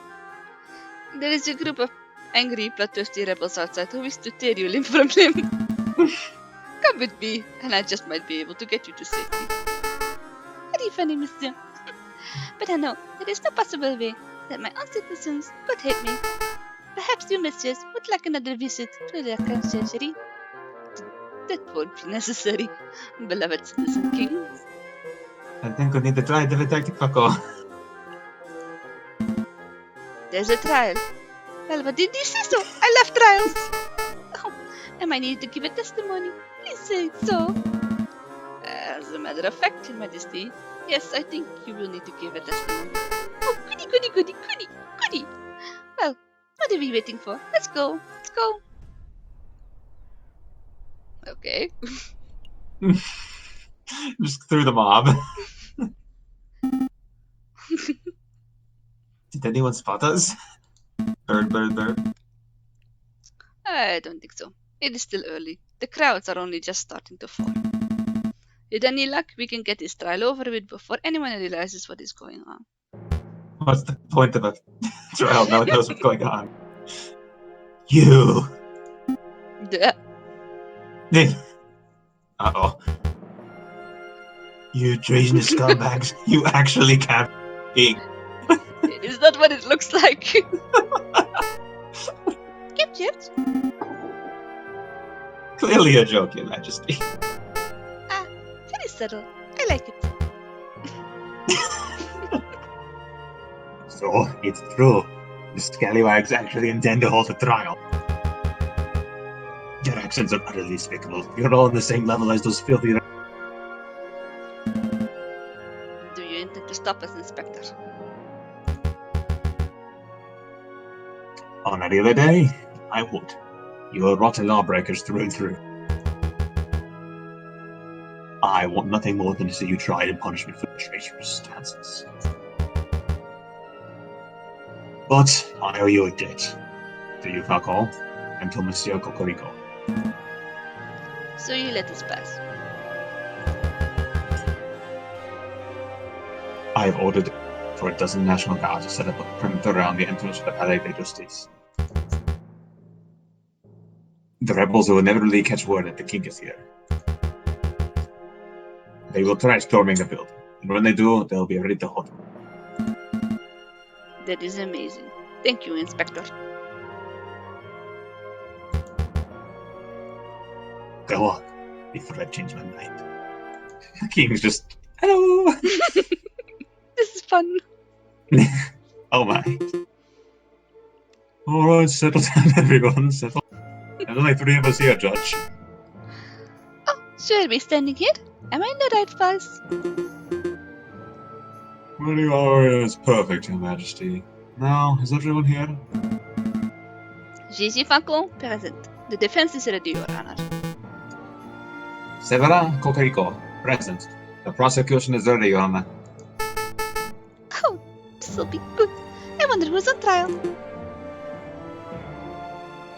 Speaker 2: There is a group of angry, bloodthirsty rebels outside who wish to tear you limb from limb. Come with me, and I just might be able to get you to safety. Very funny, monsieur. But I know there is no possible way that my own citizens could hate me. Perhaps you, messieurs, would like another visit to the conciergerie? That won't be necessary, beloved citizen king.
Speaker 1: I think we need to try a different tactic, Paco.
Speaker 2: There's a trial. Well, what did you say so? I love trials. Oh, I might need to give a testimony. Please say so. As a matter of fact, Your Majesty, yes, I think you will need to give a testimony. Oh, goody, goody, goody, goody, goody. Well, what are we waiting for? Let's go. Let's go. Okay.
Speaker 1: Just through the mob. Did anyone spot us? Bird, bird, bird.
Speaker 2: I don't think so. It is still early. The crowds are only just starting to form. With any luck, we can get this trial over with before anyone realizes what is going on.
Speaker 1: What's the point of a trial? No one knows what's going on. You!
Speaker 2: Duh.
Speaker 1: Uh-oh. You treasonous scumbags. You actually can't be.
Speaker 2: Is that what it looks like? Captured?
Speaker 1: Clearly a joke, Your Majesty.
Speaker 2: Ah, very subtle. I like it.
Speaker 1: So, it's true. The scallywags actually intend to hold a trial. Your accents are utterly despicable. You're all on the same level as those filthy...
Speaker 2: Do you intend to stop us, Inspector?
Speaker 1: On any other day, I would. You are rotten lawbreakers through and through. I want nothing more than to see you tried in punishment for traitorous stances. But I owe you a debt. To you, Falcon, and to Monsieur Cocorico.
Speaker 2: So you let us pass.
Speaker 1: I have ordered for a dozen National Guards to set up a perimeter around the entrance to the Palais de Justice. The rebels will inevitably catch word that the king is here. They will try storming the building, and when they do, they'll be ready to hold them.
Speaker 2: That is amazing. Thank you, Inspector.
Speaker 1: Go on, before I change my mind. The king's just, hello!
Speaker 2: This is fun.
Speaker 1: Oh my. Alright, settle down everyone, settle. There's only 3 of us here, Judge.
Speaker 2: Oh, should we standing here? Am I in the right place?
Speaker 1: Where you are is perfect, Your Majesty. Now, is everyone here?
Speaker 2: Gigi Falcon, present. The defense is ready, Your Honor.
Speaker 1: Severa Cocarico, present. The prosecution is ready, Your Honor.
Speaker 2: Oh, this will be good. I wonder who's on trial.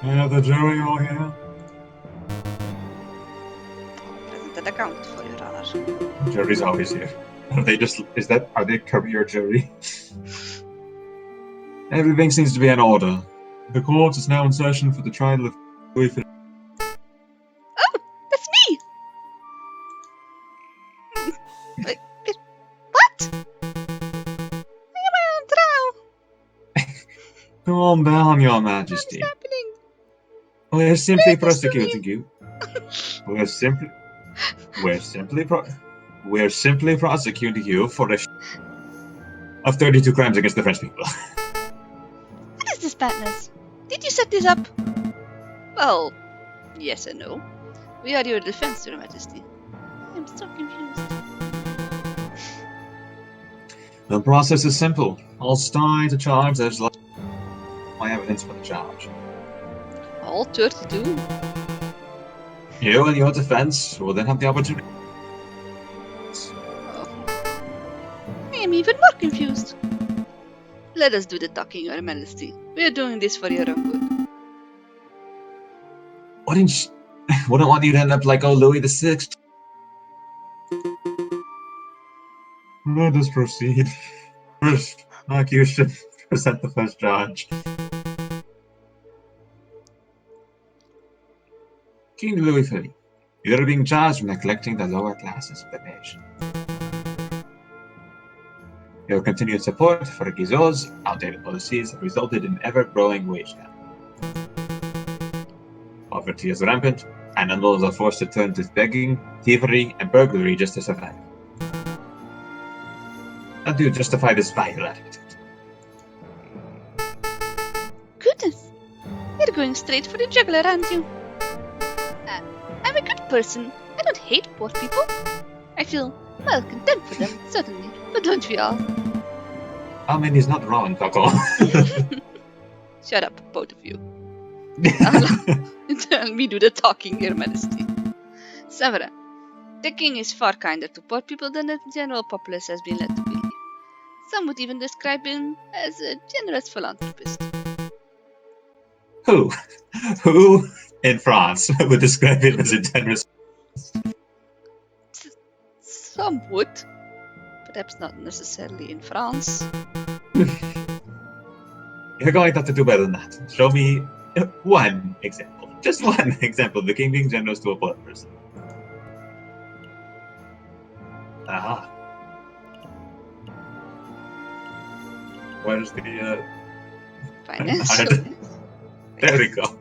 Speaker 1: Yeah, the jury all here?
Speaker 2: Present and accounted for, Your Honor.
Speaker 1: Jury's always here. Are they career jury? Everything seems to be in order. The court is now in session for the trial of Louis Philippe.
Speaker 2: Oh, that's me! Wait, what? Why am I on trial?
Speaker 1: Calm down, Your Majesty.
Speaker 2: What's happening?
Speaker 1: We're simply
Speaker 2: Please listen to me.
Speaker 1: prosecuting you. We're simply prosecuting you for of 32 crimes against the French people.
Speaker 2: What is this madness? Did you set this up? Well, yes and no. We are your defense, Your Majesty. I'm so confused.
Speaker 1: The process is simple. I'll start to charge as my evidence for the charge.
Speaker 2: All 32.
Speaker 1: You and your defense will then have the opportunity.
Speaker 2: Oh. I am even more confused. Let us do the talking, Your Majesty. We are doing this for your own good.
Speaker 1: Wouldn't want you to end up like old Louis VI. Let us proceed. First, you should present the first charge. King Louis Philippe, you are being charged with neglecting the lower classes of the nation. Your continued support for Guizot's outdated policies have resulted in ever-growing wage gap. Poverty is rampant, and adults are forced to turn to begging, thievery, and burglary just to survive. How do you justify this vile attitude?
Speaker 2: Goodness! You're going straight for the jugular, aren't you? I'm a good person. I don't hate poor people. I feel, well, contempt for them, certainly. But don't we all?
Speaker 1: I mean, he's not wrong, Coco.
Speaker 2: Shut up, both of you. Tell me do the talking, Your Majesty. Severa, the king is far kinder to poor people than the general populace has been led to believe. Some would even describe him as a generous philanthropist.
Speaker 1: Who? Who in France would describe him as a generous?
Speaker 2: Some would. Perhaps not necessarily in France.
Speaker 1: You're going to have to do better than that. Show me one example. Just one example of the king being generous to a poor person. Aha. Where's the
Speaker 2: Financial.
Speaker 1: There we go.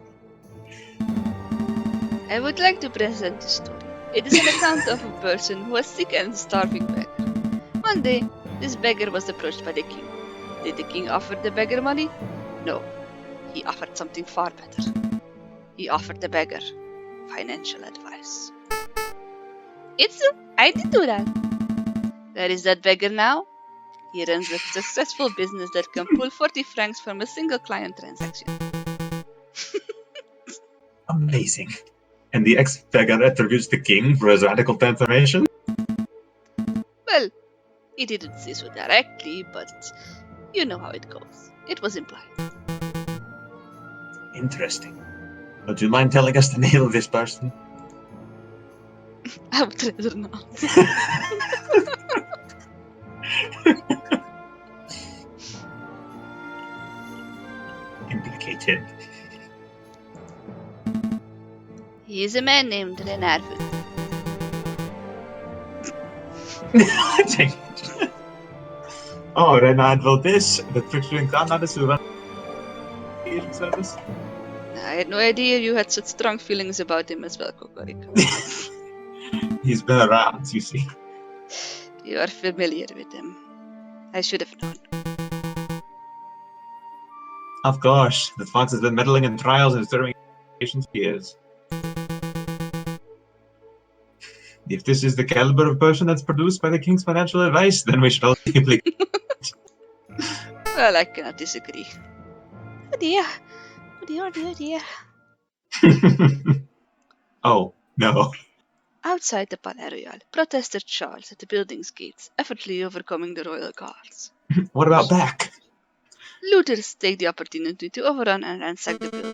Speaker 2: I would like to present a story. It is an account of a person who was sick and starving beggar. One day, this beggar was approached by the king. Did the king offer the beggar money? No. He offered something far better. He offered the beggar financial advice. It's true. I did do that. Where is that beggar now? He runs a successful business that can pull 40 francs from a single client transaction.
Speaker 1: Amazing. And the ex-beggar attributes the king for his radical transformation?
Speaker 2: Well, he didn't say so directly, but you know how it goes. It was implied.
Speaker 1: Interesting. Would you mind telling us the name of this person?
Speaker 2: I would rather not.
Speaker 1: kid.
Speaker 2: He is a man named Renarfoot.
Speaker 1: Oh, Renard Voltis, the trickster in Canada who run service.
Speaker 2: I had no idea you had such strong feelings about him as well, Cocorico.
Speaker 1: He's been around, you see.
Speaker 2: You are familiar with him. I should have known.
Speaker 1: Of course, the Fox has been meddling in trials and serving patients for years. If this is the caliber of person that's produced by the King's financial advice, then we should all deeply.
Speaker 2: Well, I cannot disagree. Oh dear. Oh dear, oh dear, oh dear.
Speaker 1: Oh, no.
Speaker 2: Outside the Palais Royal, protesters charged at the building's gates, effortlessly overcoming the royal guards.
Speaker 1: What about back?
Speaker 2: Looters take the opportunity to overrun and ransack the building.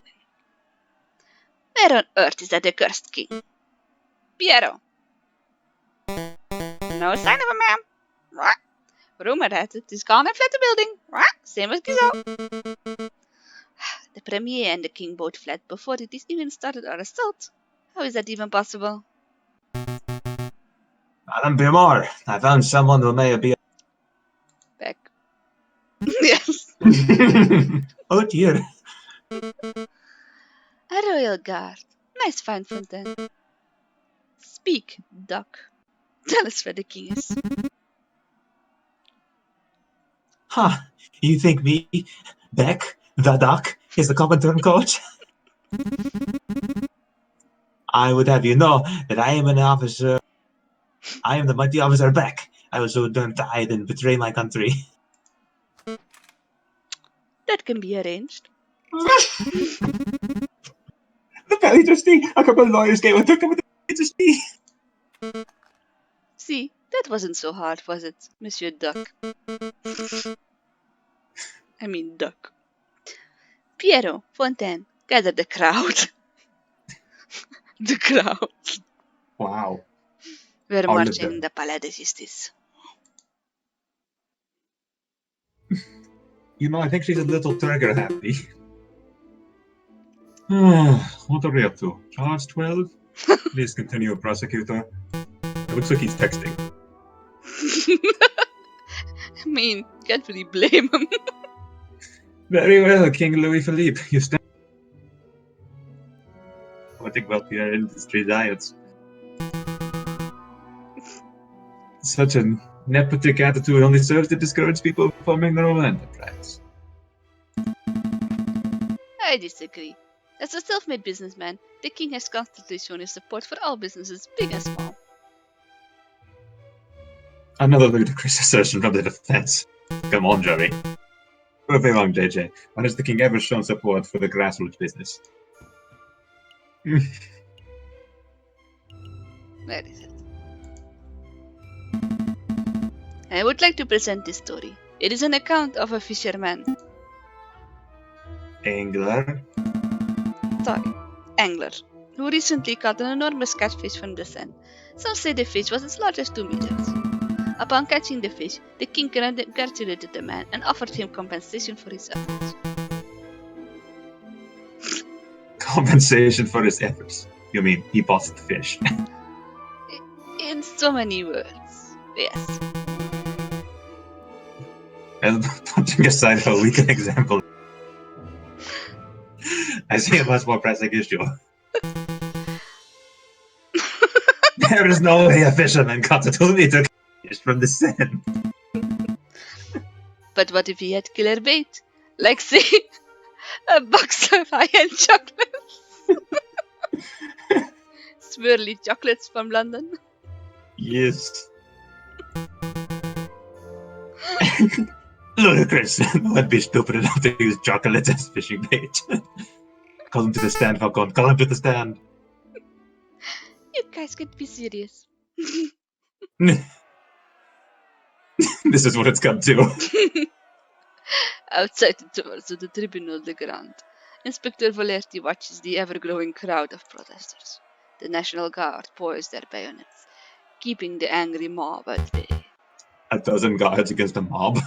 Speaker 2: Where on earth is that accursed king? Piero. No sign of a man. Right. Rumor has it he's gone and fled the building. Right. Same as Gizo. The premier and the king both fled before it is even started our assault. How is that even possible?
Speaker 1: Madame Beaumont, I found someone who may be.
Speaker 2: Back. Yes.
Speaker 1: Oh dear.
Speaker 2: A royal guard. Nice find, Fontaine. Speak, duck. Tell us where the king is.
Speaker 1: Huh. You think me, Beck, the duck, is the common turncoat? I would have you know that I am an officer. I am the mighty officer Beck. I was so done died and betray my country.
Speaker 2: That can be arranged.
Speaker 1: The belly trustee. A couple of lawyers came and took him with the trustee.
Speaker 2: See, that wasn't so hard, was it, Monsieur Duck? I mean duck. Piero, Fontaine, gather the crowd. The crowd.
Speaker 1: Wow.
Speaker 2: We're
Speaker 1: All of
Speaker 2: marching
Speaker 1: them.
Speaker 2: in the Palais de Justice.
Speaker 1: You know, I think she's a little trigger happy. What are we up to? Charge 12? Please continue, prosecutor. It looks like he's texting.
Speaker 2: I mean, can't really blame him.
Speaker 1: Very well, King Louis Philippe. You stand. I think about your industry diets. Such a nepotic attitude only serves to discourage people from forming their own enterprise.
Speaker 2: I disagree. As a self-made businessman, the king has constantly shown his support for all businesses, big and small.
Speaker 1: Another ludicrous assertion from the defense. Come on, Jerry. Prove me wrong, JJ. When has the king ever shown support for the grassroots business?
Speaker 2: Where is it? I would like to present this story. It is an account of a fisherman.
Speaker 1: Angler?
Speaker 2: Sorry, angler, who recently caught an enormous catfish from the Seine. Some say the fish was as large as 2 meters. Upon catching the fish, the king congratulated the man and offered him compensation for his efforts.
Speaker 1: Compensation for his efforts. You mean he bought the fish?
Speaker 2: In so many words, yes.
Speaker 1: And putting aside a weak example, I see a much more pressing issue. There is no way a fisherman caught a 2-meter fish from the Seine.
Speaker 2: But what if he had killer bait? Like, say, a box of high-end chocolates? Swirly chocolates from London?
Speaker 1: Yes. Ludicrous. No one be stupid enough to use chocolate as fishing bait. Call him to the stand, Falcon. Call him to the stand.
Speaker 2: You guys can't be serious.
Speaker 1: This is what it's come to.
Speaker 2: Outside the doors of the Tribunal de Grande, Inspector Volerti watches the ever-growing crowd of protesters. The National Guard poise their bayonets, keeping the angry mob at bay.
Speaker 1: 1,000 guards against a mob.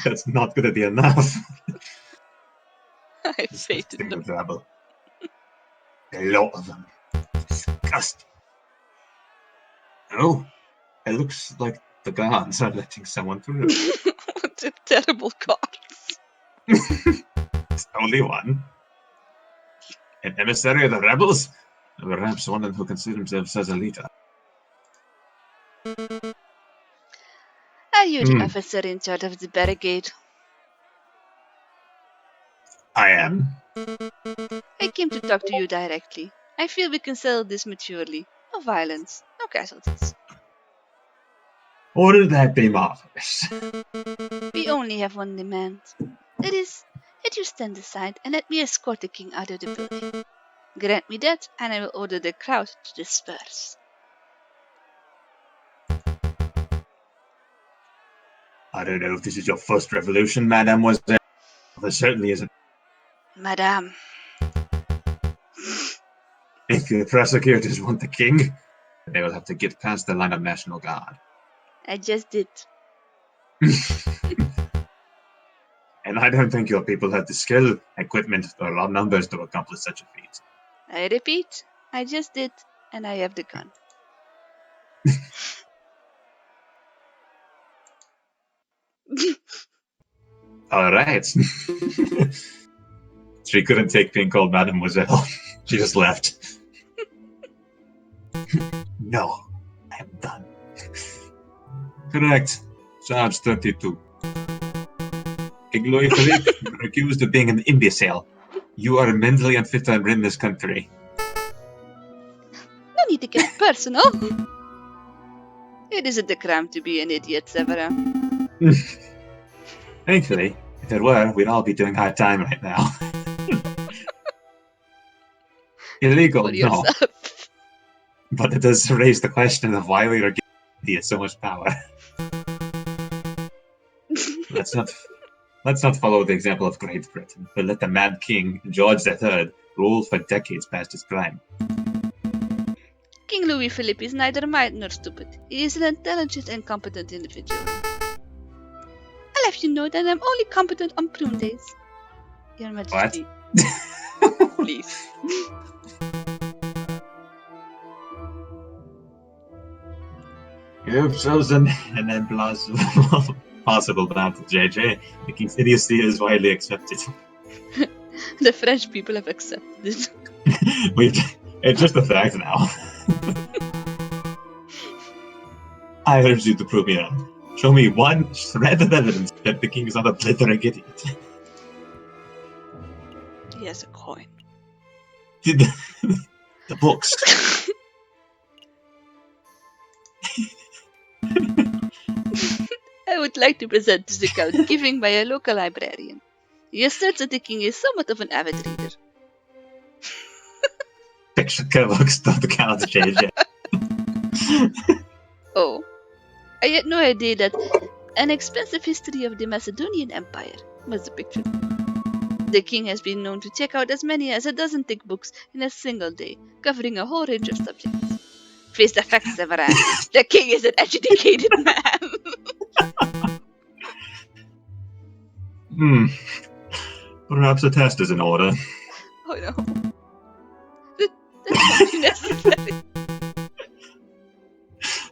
Speaker 1: That's not gonna be enough.
Speaker 2: I
Speaker 1: Disgusting
Speaker 2: fated them.
Speaker 1: rabble. A lot of them. Disgusting. Oh, it looks like the guards are letting someone through.
Speaker 2: What a terrible cards.
Speaker 1: It's only one. An emissary of the rebels? Or perhaps one who considers himself as a leader.
Speaker 2: Are you the officer in charge of the barricade?
Speaker 1: I am.
Speaker 2: I came to talk to you directly. I feel we can settle this maturely. No violence, no casualties.
Speaker 1: Wouldn't that be marvelous?
Speaker 2: We only have one demand. That is, that you stand aside and let me escort the king out of the building. Grant me that, and I will order the crowd to disperse.
Speaker 1: I don't know if this is your first revolution, mademoiselle. There certainly isn't.
Speaker 2: Madame.
Speaker 1: If the prosecutors want the king, they will have to get past the line of National Guard.
Speaker 2: I just did.
Speaker 1: And I don't think your people have the skill, equipment, or numbers to accomplish such a feat.
Speaker 2: I repeat, I just did, and I have the gun.
Speaker 1: All right. She couldn't take being called mademoiselle. She just left. No, I am done. Correct. Charge 32. King Louis Philippe, you're accused of being an imbecile. You are mentally unfit to run this country.
Speaker 2: No need to get personal. It isn't a crime to be an idiot, Severin.
Speaker 1: Thankfully, if it were, we'd all be doing hard time right now. Illegal,
Speaker 2: For
Speaker 1: no.
Speaker 2: yourself.
Speaker 1: But it does raise the question of why we are giving idiots so much power. Let's not follow the example of Great Britain, but let the Mad King, George III, rule for decades past his prime.
Speaker 2: King Louis Philippe is neither mad nor stupid. He is an intelligent and competent individual. I'll have you know that I'm only competent on prune days. Your Majesty.
Speaker 1: What?
Speaker 2: Please.
Speaker 1: You've chosen an implausible possible battle, JJ. The king's idiocy is widely accepted.
Speaker 2: The French people have accepted it.
Speaker 1: It's just a fact now. I urge you to prove me wrong. Show me one shred of evidence that the king is not a blithering idiot.
Speaker 2: He has a coin.
Speaker 1: The books.
Speaker 2: I would like to present this account given by a local librarian. He asserts that the king is somewhat of an avid reader.
Speaker 1: Picture books don't count, JJ.
Speaker 2: Oh, I had no idea that An Expensive History of the Macedonian Empire was the picture. The king has been known to check out as many as a dozen thick books in a single day, covering a whole range of subjects. Face the facts, Severin. The king is an educated man.
Speaker 1: Perhaps a test is in order.
Speaker 2: Oh no. That won't be necessary.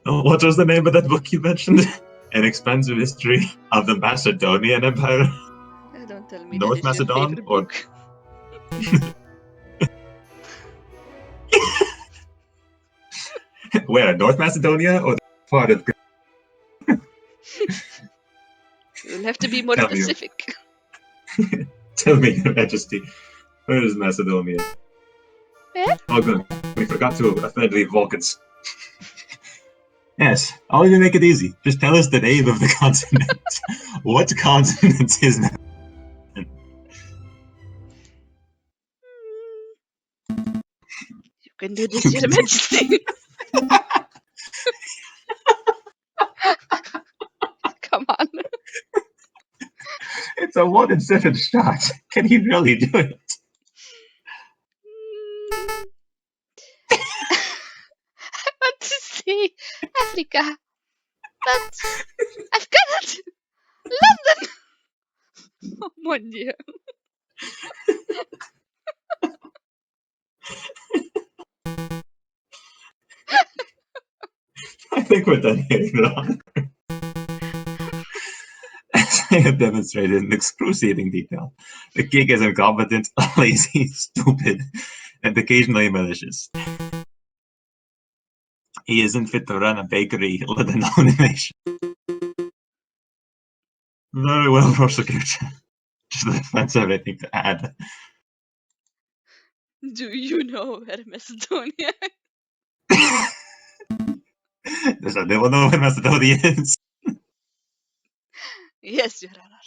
Speaker 1: What was the name of that book you mentioned? An Expensive History of the Macedonian Empire?
Speaker 2: Don't tell me
Speaker 1: North
Speaker 2: that is your
Speaker 1: Macedon,
Speaker 2: favorite
Speaker 1: or-
Speaker 2: book.
Speaker 1: Where, North Macedonia or the part of...
Speaker 2: You'll have to be more
Speaker 1: Tell me.
Speaker 2: specific.
Speaker 1: Tell me, Your Majesty, where is Macedonia?
Speaker 2: Where?
Speaker 1: Oh good, we forgot to offend Vulcans. Yes, I'll even make it easy. Just tell us the name of the continent. What continent is that?
Speaker 2: You can do this, Your Majesty. Come on.
Speaker 1: It's a 1 in 7 shot. Can he really do it?
Speaker 2: I want to say Africa, but I've got it. London. Oh mon Dieu.
Speaker 1: I think we're done here, Your Honor. As I have demonstrated in excruciating detail, the king is incompetent, lazy, stupid, and occasionally malicious. He isn't fit to run a bakery, let alone a nation. Very well, prosecutor. Does the defense have anything to add?
Speaker 2: Do you know where Macedonia
Speaker 1: Does anyone know where Macedonia is?
Speaker 2: Yes, Your Honor.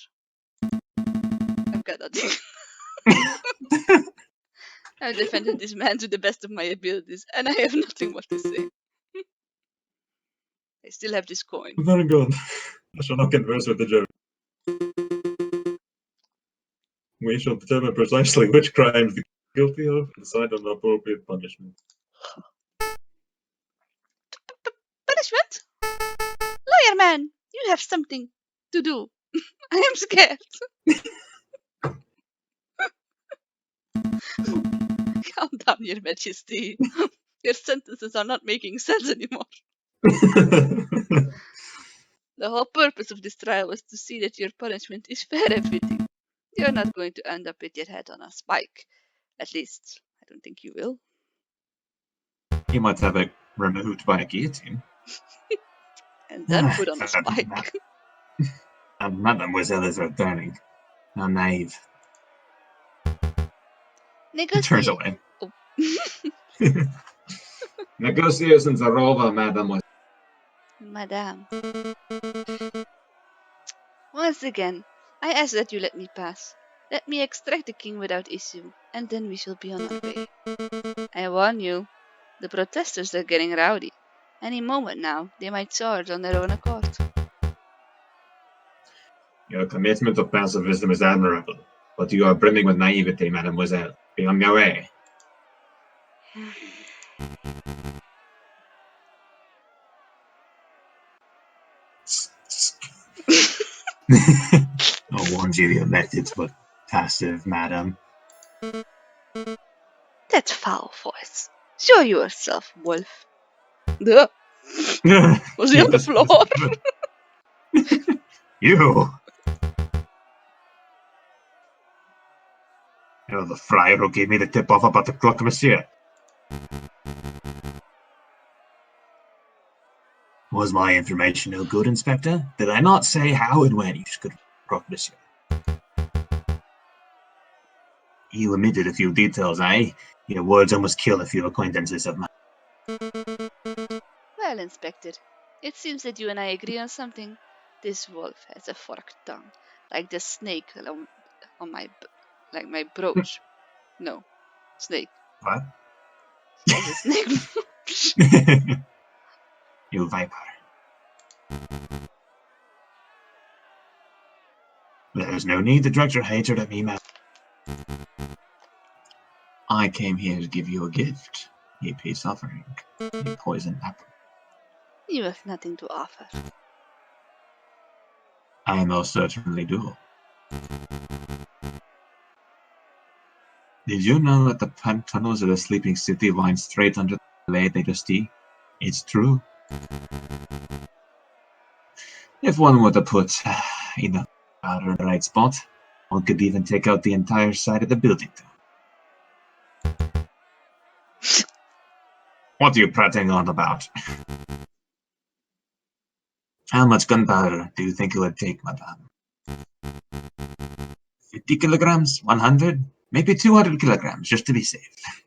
Speaker 2: I've got nothing. I've defended this man to the best of my abilities, and I have nothing more to say. I still have this coin.
Speaker 1: Very good. I shall not converse with the jury. We shall determine precisely which crimes the guilty of and decide on the appropriate punishment.
Speaker 2: Punishment? Lawyer man, you have something to do. I am scared. Calm down, Your Majesty. Your sentences are not making sense anymore. The whole purpose of this trial was to see that your punishment is fair and fitting. You're not going to end up with your head on a spike. At least, I don't think you will.
Speaker 1: You might have it removed by a guillotine.
Speaker 2: And then put on a spike.
Speaker 1: And Mademoiselle is returning. How naive. Turns away.
Speaker 2: Oh.
Speaker 1: Negotiations are over, Mademoiselle.
Speaker 2: Madame. Once again, I ask that you let me pass. Let me extract the king without issue, and then we shall be on our way. I warn you, the protesters are getting rowdy. Any moment now, they might charge on their own accord.
Speaker 1: Your commitment of pacifism is admirable, but you are brimming with naivety, Mademoiselle. Be on your way. I warned you your methods were passive, madam.
Speaker 2: That foul voice. Show yourself, wolf. Duh. Was he on the floor?
Speaker 1: You! You're the friar who gave me the tip-off about the clock, monsieur. Was my information no good, Inspector? Did I not say how and when you should clock, monsieur? You omitted a few details, eh? Your words almost kill a few acquaintances of mine.
Speaker 2: Well, Inspector, it seems that you and I agree on something. This wolf has a forked tongue, like the snake on my brooch. No, snake.
Speaker 1: What?
Speaker 2: Has a snake.
Speaker 1: You viper. There's no need to direct your hatred at me, man. I came here to give you a gift, a peace offering, a poison apple.
Speaker 2: You have nothing to offer.
Speaker 1: I most certainly do. Did you know that the tunnels of the sleeping city wind straight under the Palais de Justice? It's true. If one were to put enough powder in the right spot, one could even take out the entire side of the building. What are you prattling on about? How much gunpowder do you think it would take, madame? 50 kilograms? 100? Maybe 200 kilograms, just to be safe.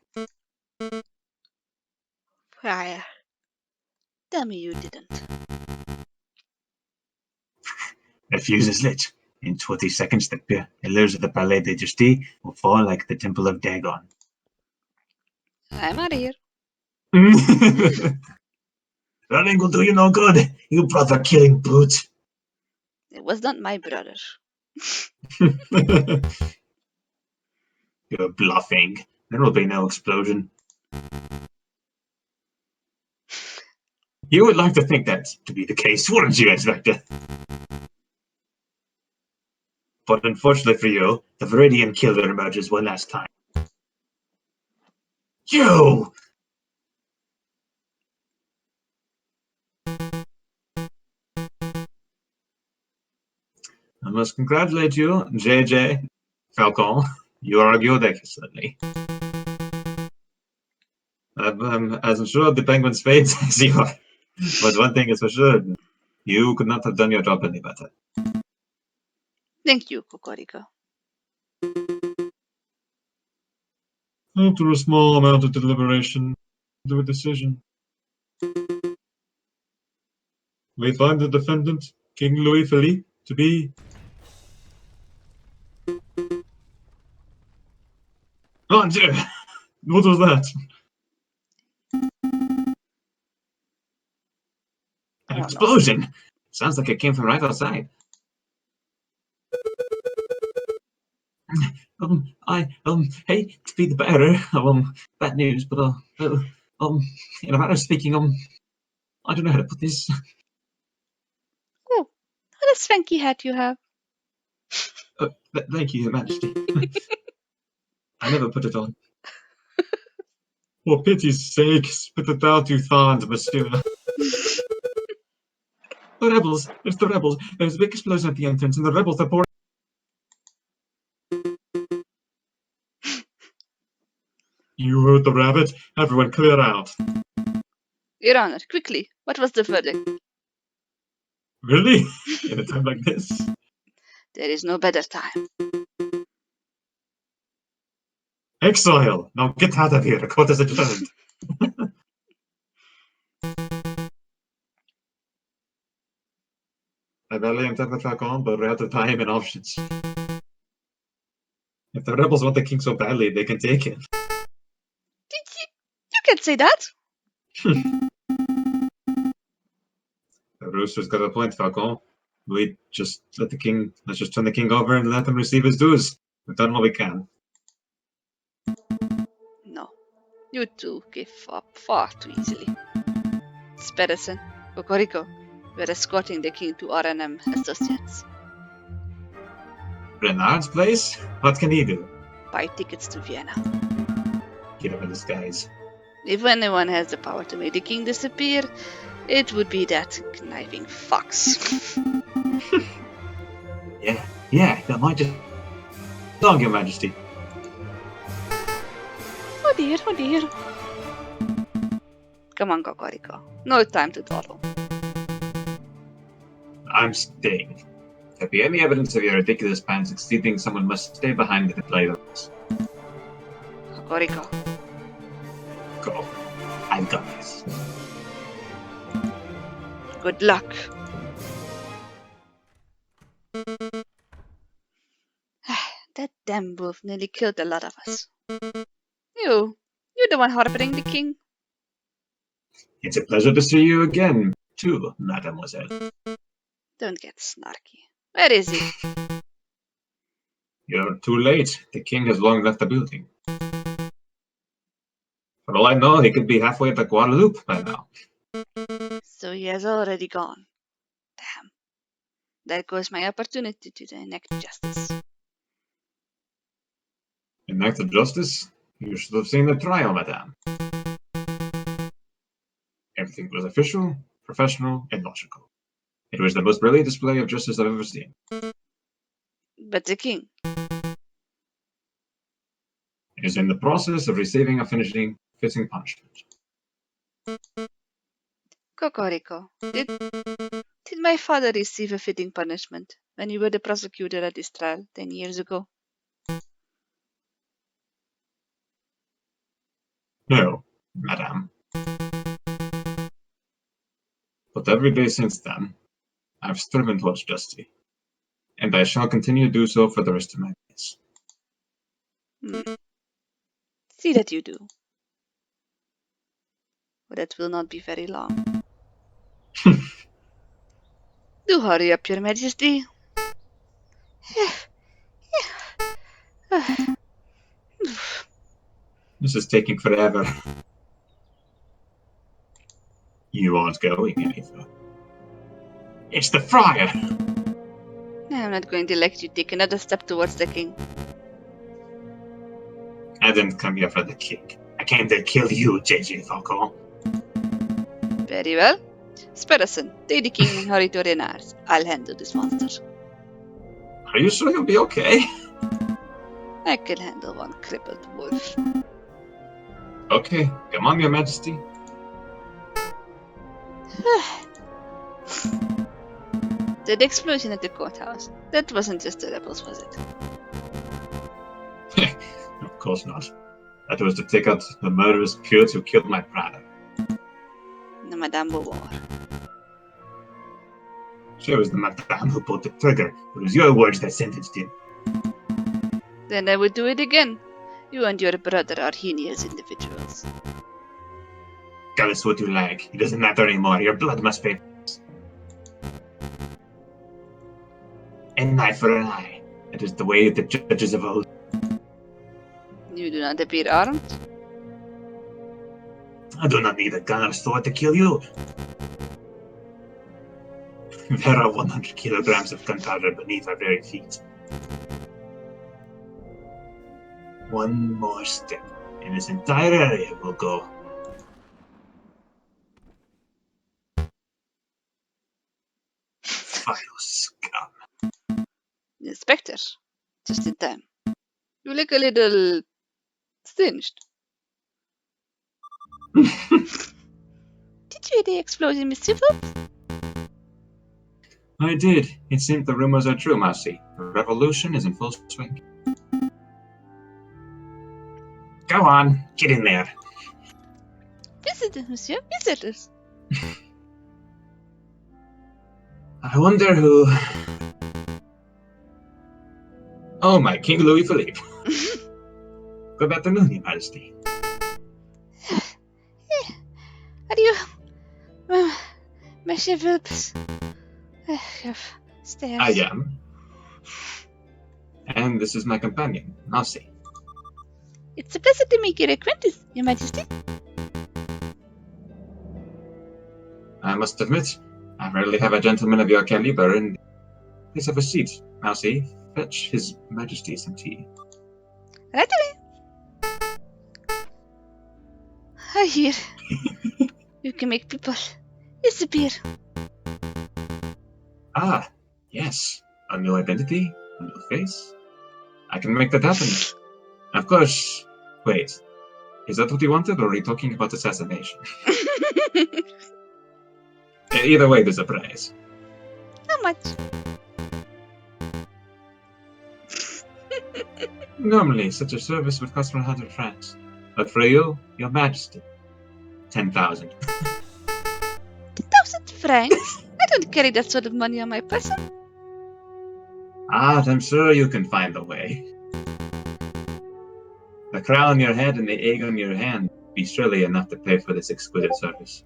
Speaker 2: Friar, tell me you didn't.
Speaker 1: The fuse is lit. In 20 seconds, the pillars of the Palais de Justice will fall like the Temple of Dagon.
Speaker 2: I'm out of here.
Speaker 1: Running will do you no good, you brother-killing brute.
Speaker 2: It was not my brother.
Speaker 1: You're bluffing. There will be no explosion. You would like to think that to be the case, wouldn't you, Inspector? but unfortunately for you, the Viridian Killer emerges one last time. You! I must congratulate you, JJ. Falcon, you are a good egg, certainly. As I'm sure the penguin's fate as you are. But one thing is for sure, you could not have done your job any better.
Speaker 2: Thank you, Cocorico.
Speaker 1: After a small amount of deliberation, to a decision. We find the defendant, King Louis Philippe, to be... Oh, dear! What was that? An explosion! Sounds like it came from right outside. I hate to be the bearer of bad news, but in a matter of speaking, I don't know how to put this.
Speaker 2: Oh, what a swanky hat you have.
Speaker 1: Thank you, Your Majesty. I never put it on. For pity's sake, spit it out, you thorns, monsieur. The rebels! It's the rebels! There's a big explosion at the entrance, and the rebels are pouring. You heard the rabbit? Everyone clear out.
Speaker 2: Your Honor, quickly, what was the verdict?
Speaker 1: Really? In a time like this?
Speaker 2: There is no better time.
Speaker 1: Exile! Now get out of here. Court is adjourned. I barely enter the Falcon, but we're out of time and options. If the rebels want the king so badly, they can take him.
Speaker 2: You can't say that.
Speaker 1: The rooster's got a point, Falcon. Let's just turn the king over and let him receive his dues. We've done what we can.
Speaker 2: No, you two give up far too easily. Sparrowson, Cocorico, we're escorting the king to R&M Associates.
Speaker 1: Renard's place? What can he do?
Speaker 2: Buy tickets to Vienna.
Speaker 1: Get him in disguise.
Speaker 2: If anyone has the power to make the king disappear, it would be that conniving fox.
Speaker 1: Yeah, that might just... Long, Your Majesty.
Speaker 2: Oh dear, oh dear. Come on, Cocorico. No time to dawdle.
Speaker 1: I'm staying. If there be any evidence of your ridiculous plans succeeding, someone must stay behind and play the rules.
Speaker 2: Cocorico.
Speaker 1: Go. I've got this.
Speaker 2: Good luck. That damn wolf nearly killed a lot of us. You're the one harboring the king.
Speaker 1: It's a pleasure to see you again, too, mademoiselle.
Speaker 2: Don't get snarky. Where is he?
Speaker 1: You're too late. The king has long left the building. For all I know, he could be halfway to Guadeloupe by now.
Speaker 2: So he has already gone. Damn. There goes my opportunity to enact justice.
Speaker 1: Enact of justice? You should have seen the trial, madame. Everything was official, professional, and logical. It was the most brilliant display of justice I've ever seen.
Speaker 2: But the king?
Speaker 1: Is in the process of receiving a fitting punishment.
Speaker 2: Cocorico, did my father receive a fitting punishment when you were the prosecutor at this trial 10 years ago?
Speaker 1: No, madame. But every day since then, I've striven towards justice, and I shall continue to do so for the rest of my days.
Speaker 2: See that you do. But that will not be very long. Do hurry up, Your Majesty.
Speaker 1: This is taking forever. You aren't going any further. It's the friar!
Speaker 2: I'm not going to let you take another step towards the king.
Speaker 1: I didn't come here for the king. I came to kill you, JJ Falcon.
Speaker 2: Very well. Sparrowson, take the king and hurry to Renars. I'll handle this monster.
Speaker 1: Are you sure you'll be okay?
Speaker 2: I can handle one crippled wolf.
Speaker 1: Okay, come on, your majesty.
Speaker 2: The explosion at the courthouse. That wasn't just the rebels, was it?
Speaker 1: Of course not. That was to take out the murderous purists who killed my brother.
Speaker 2: The Madame Beauvoir.
Speaker 1: She was the madame who pulled the trigger. It was your words that sentenced him.
Speaker 2: Then I would do it again. You and your brother are heinous individuals.
Speaker 1: Tell us what you like. It doesn't matter anymore. Your blood must pay. An eye for an eye. That is the way the judges of old.
Speaker 2: You do not appear armed?
Speaker 1: I do not need a gun or sword to kill you. There are 100 kilograms of gunpowder beneath our very feet. One more step, and this entire area will go. Vile scum.
Speaker 2: Inspector. Just in time. You look a little singed. Did you hear the explosion, Mr. Phillips?
Speaker 1: I did. It seems the rumors are true, Marcy. The revolution is in full swing. Go on, get in there.
Speaker 2: Visitors, monsieur, visitors.
Speaker 1: I wonder who... Oh, my King Louis Philippe. Good afternoon, Your Majesty.
Speaker 2: Are you... Monsieur Phillips? Stairs.
Speaker 1: I am. And this is my companion, Marcy.
Speaker 2: It's a pleasure to make your acquaintance, Your Majesty.
Speaker 1: I must admit, I rarely have a gentleman of your caliber, and please have a seat. Marcy, fetch His Majesty some tea.
Speaker 2: Right away. I hear. You can make people disappear.
Speaker 1: Ah, yes. A new identity, a new face. I can make that happen. Of course. Wait, is that what you wanted, or are you talking about assassination? Either way, there's a prize.
Speaker 2: How much?
Speaker 1: Normally, such a service would cost 100 francs. But for you, Your Majesty, 10,000.
Speaker 2: 10,000 francs? I don't carry that sort of money on my person.
Speaker 1: Ah, I'm sure you can find a way. The crown on your head and the egg on your hand be surely enough to pay for this exquisite service.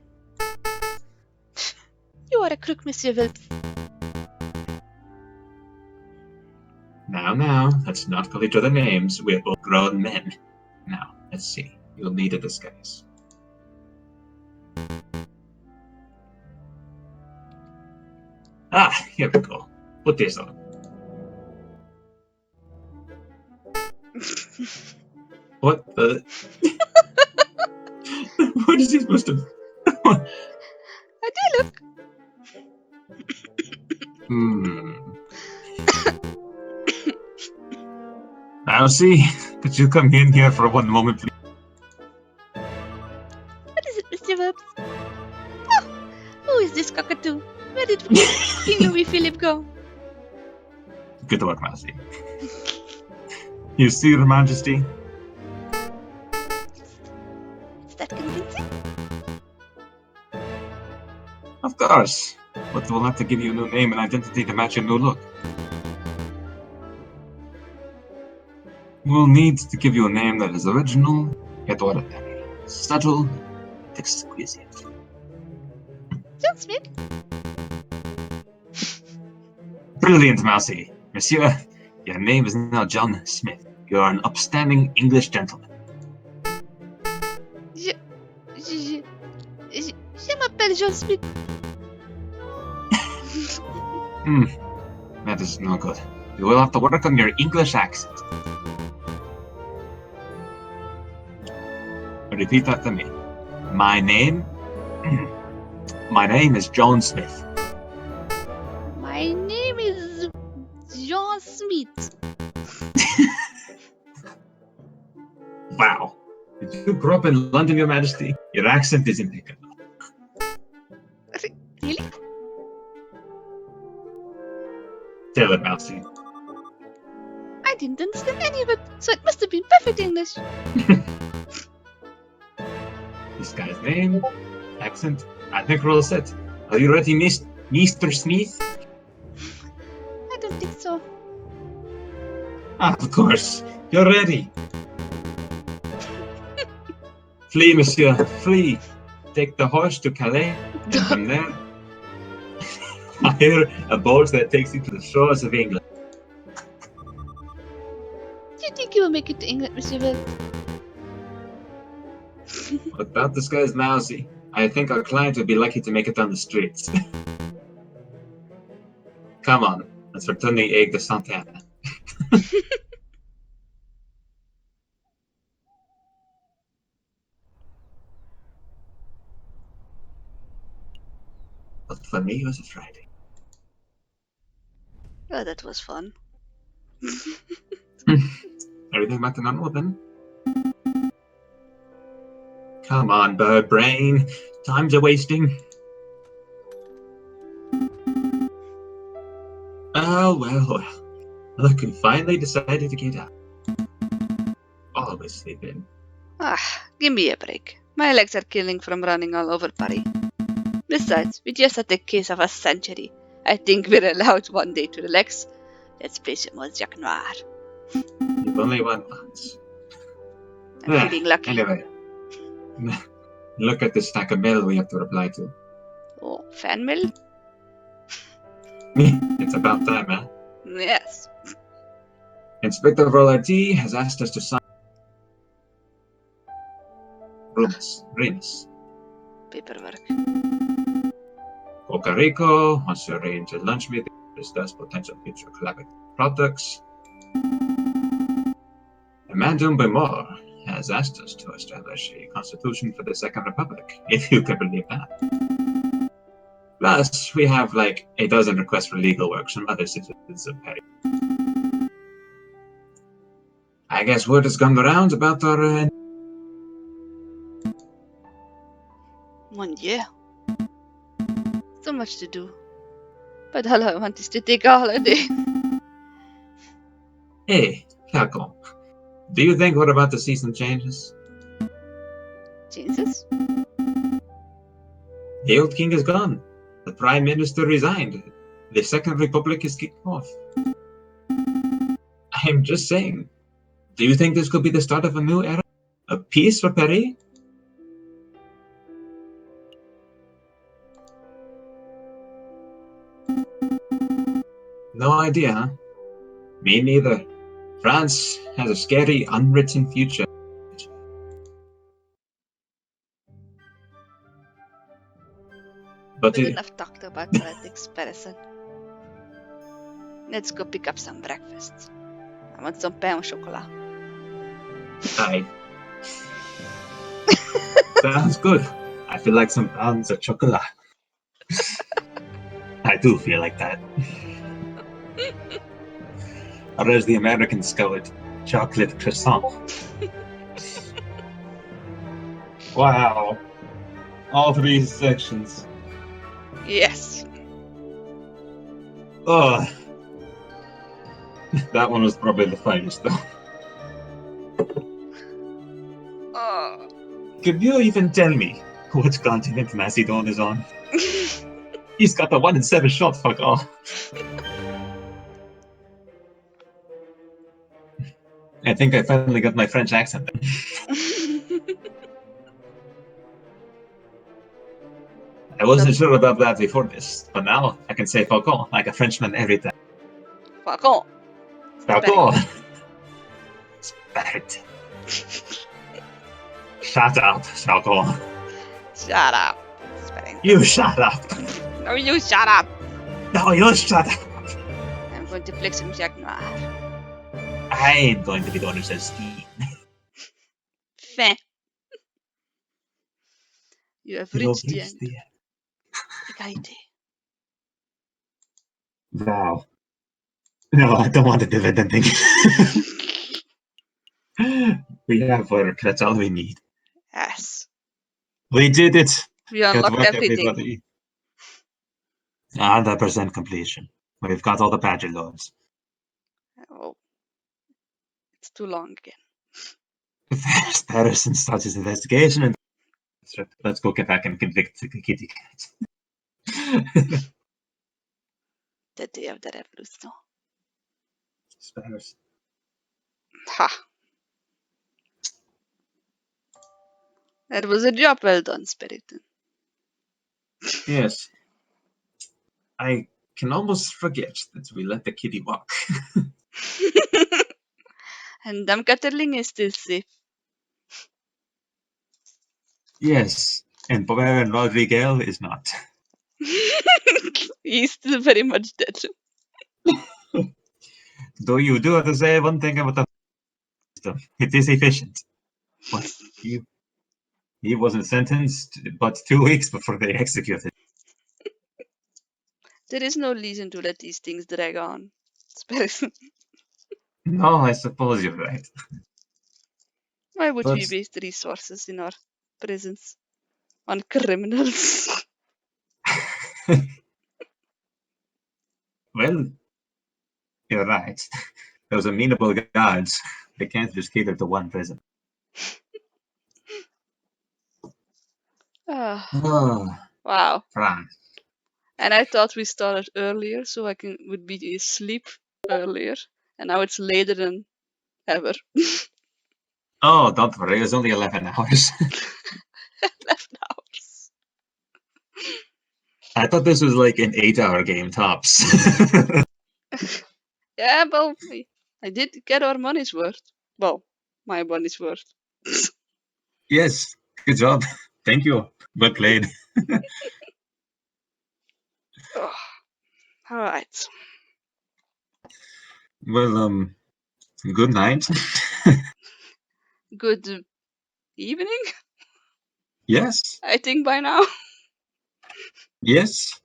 Speaker 2: You are a crook, Monsieur Phillips.
Speaker 1: Now, let's not call each other names. We're both grown men. Now, let's see. You'll need a disguise. Ah, here we go. Put this on. What the? What is he supposed to?
Speaker 2: I do look.
Speaker 1: Now, see, could you come in here for one moment, please?
Speaker 2: What is it, Mr. Phillips? Oh, who is this cockatoo? Where did King Louis Philippe go?
Speaker 1: Good work, Marcy. You see, Your Majesty?
Speaker 2: Is that convincing?
Speaker 1: Of course. But we'll have to give you a new name and identity to match your new look. We'll need to give you a name that is original, yet ordinary, subtle, and exquisite.
Speaker 2: John Smith?
Speaker 1: Brilliant, Marcy. Monsieur, your name is now John Smith. You are an upstanding English gentleman.
Speaker 2: Je m'appelle John Smith.
Speaker 1: That is no good. You will have to work on your English accent. Repeat that to me. My name is John Smith.
Speaker 2: My name is John Smith.
Speaker 1: Wow. Did you grow up in London, Your Majesty? Your accent is impeccable.
Speaker 2: Really?
Speaker 1: Tell it, Mousy.
Speaker 2: I didn't understand any of it, so it must have been perfect English.
Speaker 1: This guy's name, accent. I think we're all set. Are you ready, Mr. Smith?
Speaker 2: I don't think so.
Speaker 1: Of course. You're ready. Flee, monsieur, flee. Take the horse to Calais, and from there, hire a boat that takes you to the shores of England.
Speaker 2: Do you think you will make it to England, Monsieur Will?
Speaker 1: Without this guy's Mousy, I think our client would be lucky to make it down the streets. Come on, let's return the egg to Santana. But for me, it was a Friday.
Speaker 2: Oh, that was fun.
Speaker 1: Everything back to normal then? Come on, bird brain. Time's a wasting. Oh, well. Look, we finally decided to get up. Always sleep in.
Speaker 2: Give me a break. My legs are killing from running all over Paris. Besides, we just had the case of a century. I think we're allowed one day to relax. Let's play some more Jack Noir.
Speaker 1: You've only won once.
Speaker 2: I'm feeling lucky.
Speaker 1: Anyway. Look at this stack of mail we have to reply to.
Speaker 2: Oh, fan mail?
Speaker 1: It's about time, huh?
Speaker 2: Yes.
Speaker 1: Inspector Rollardy has asked us to sign Remus.
Speaker 2: Paperwork.
Speaker 1: Cocarico wants to arrange a lunch meeting to discuss potential future collaborative products. Amandum Bemore has asked us to establish a constitution for the Second Republic, if you can believe that. Plus, we have like a dozen requests for legal work from other citizens of Paris. I guess word has gone the rounds about our...
Speaker 2: Mon Dieu. So much to do. But all I want is to take a holiday.
Speaker 1: Hey, Falcon. Do you think we're about to see some changes?
Speaker 2: Jesus?
Speaker 1: The old king is gone. The prime minister resigned. The Second Republic is kicked off. I'm just saying. Do you think this could be the start of a new era? Of peace for Paris? No idea, huh? Me neither. France has a scary, unwritten future. But
Speaker 2: We've enough talked about politics, Sparrowson. Let's go pick up some breakfast. I want some pain au chocolat.
Speaker 1: Aye. Sounds good. I feel like some pounds of chocolate. I do feel like that. Or as the Americans call it, chocolate croissant. Wow. All three sections.
Speaker 2: Yes.
Speaker 1: Oh. That one was probably the finest, though.
Speaker 2: Oh.
Speaker 1: Could you even tell me which continent Macedon is on? He's got the 1 in 7 shot, fuck off. I think I finally got my French accent. I wasn't sure about that before this, but now I can say Falcon like a Frenchman every time.
Speaker 2: Falcon.
Speaker 1: Falcon! Spared. Shut up, Falcon.
Speaker 2: Shut up.
Speaker 1: You shut up.
Speaker 2: No, you shut up.
Speaker 1: No, you shut up.
Speaker 2: I'm going to flick some Jack Noir.
Speaker 1: I'm going to be the one who says Steam.
Speaker 2: Feh. You have
Speaker 1: You've
Speaker 2: reached the
Speaker 1: reached
Speaker 2: end.
Speaker 1: the end.
Speaker 2: Egalité.
Speaker 1: Wow. No, I don't want to do anything. We have work. That's all we need.
Speaker 2: Yes.
Speaker 1: We did it.
Speaker 2: We
Speaker 1: Good
Speaker 2: unlocked
Speaker 1: work,
Speaker 2: everything.
Speaker 1: everybody. 100% completion. We've got all the badger loads.
Speaker 2: Oh. It's too long again.
Speaker 1: Sparrowson starts his investigation and let's go get back and convict the kitty cat.
Speaker 2: The day of the revolution.
Speaker 1: Sparrowson.
Speaker 2: Ha. That was a job well done, Spiriton.
Speaker 1: Yes. I can almost forget that we let the kitty walk.
Speaker 2: And Caterline is still safe.
Speaker 1: Yes. And Bober and Rodriguez is not.
Speaker 2: He's still very much dead.
Speaker 1: Though you do have to say one thing about the system. It is efficient. But he wasn't sentenced but 2 weeks before they executed.
Speaker 2: There is no reason to let these things drag on. Spiriton.
Speaker 1: No, I suppose you're right.
Speaker 2: Why would
Speaker 1: But
Speaker 2: we waste resources in our prisons on criminals?
Speaker 1: well, you're right. Those amenable guards, they can't just cater to one prison.
Speaker 2: Ah,
Speaker 1: Oh,
Speaker 2: wow.
Speaker 1: France.
Speaker 2: And I thought we started earlier so I would be asleep earlier. And now it's later than ever.
Speaker 1: Oh, don't worry, it was only 11 hours.
Speaker 2: 11 hours.
Speaker 1: I thought this was like an 8-hour game tops.
Speaker 2: Yeah, well, I did get our money's worth. Well, my money's worth.
Speaker 1: Yes, good job. Thank you. Well played.
Speaker 2: Oh, all right.
Speaker 1: Well, good night.
Speaker 2: Good evening,
Speaker 1: Yes,
Speaker 2: I think by now.
Speaker 1: yes.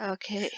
Speaker 2: Okay.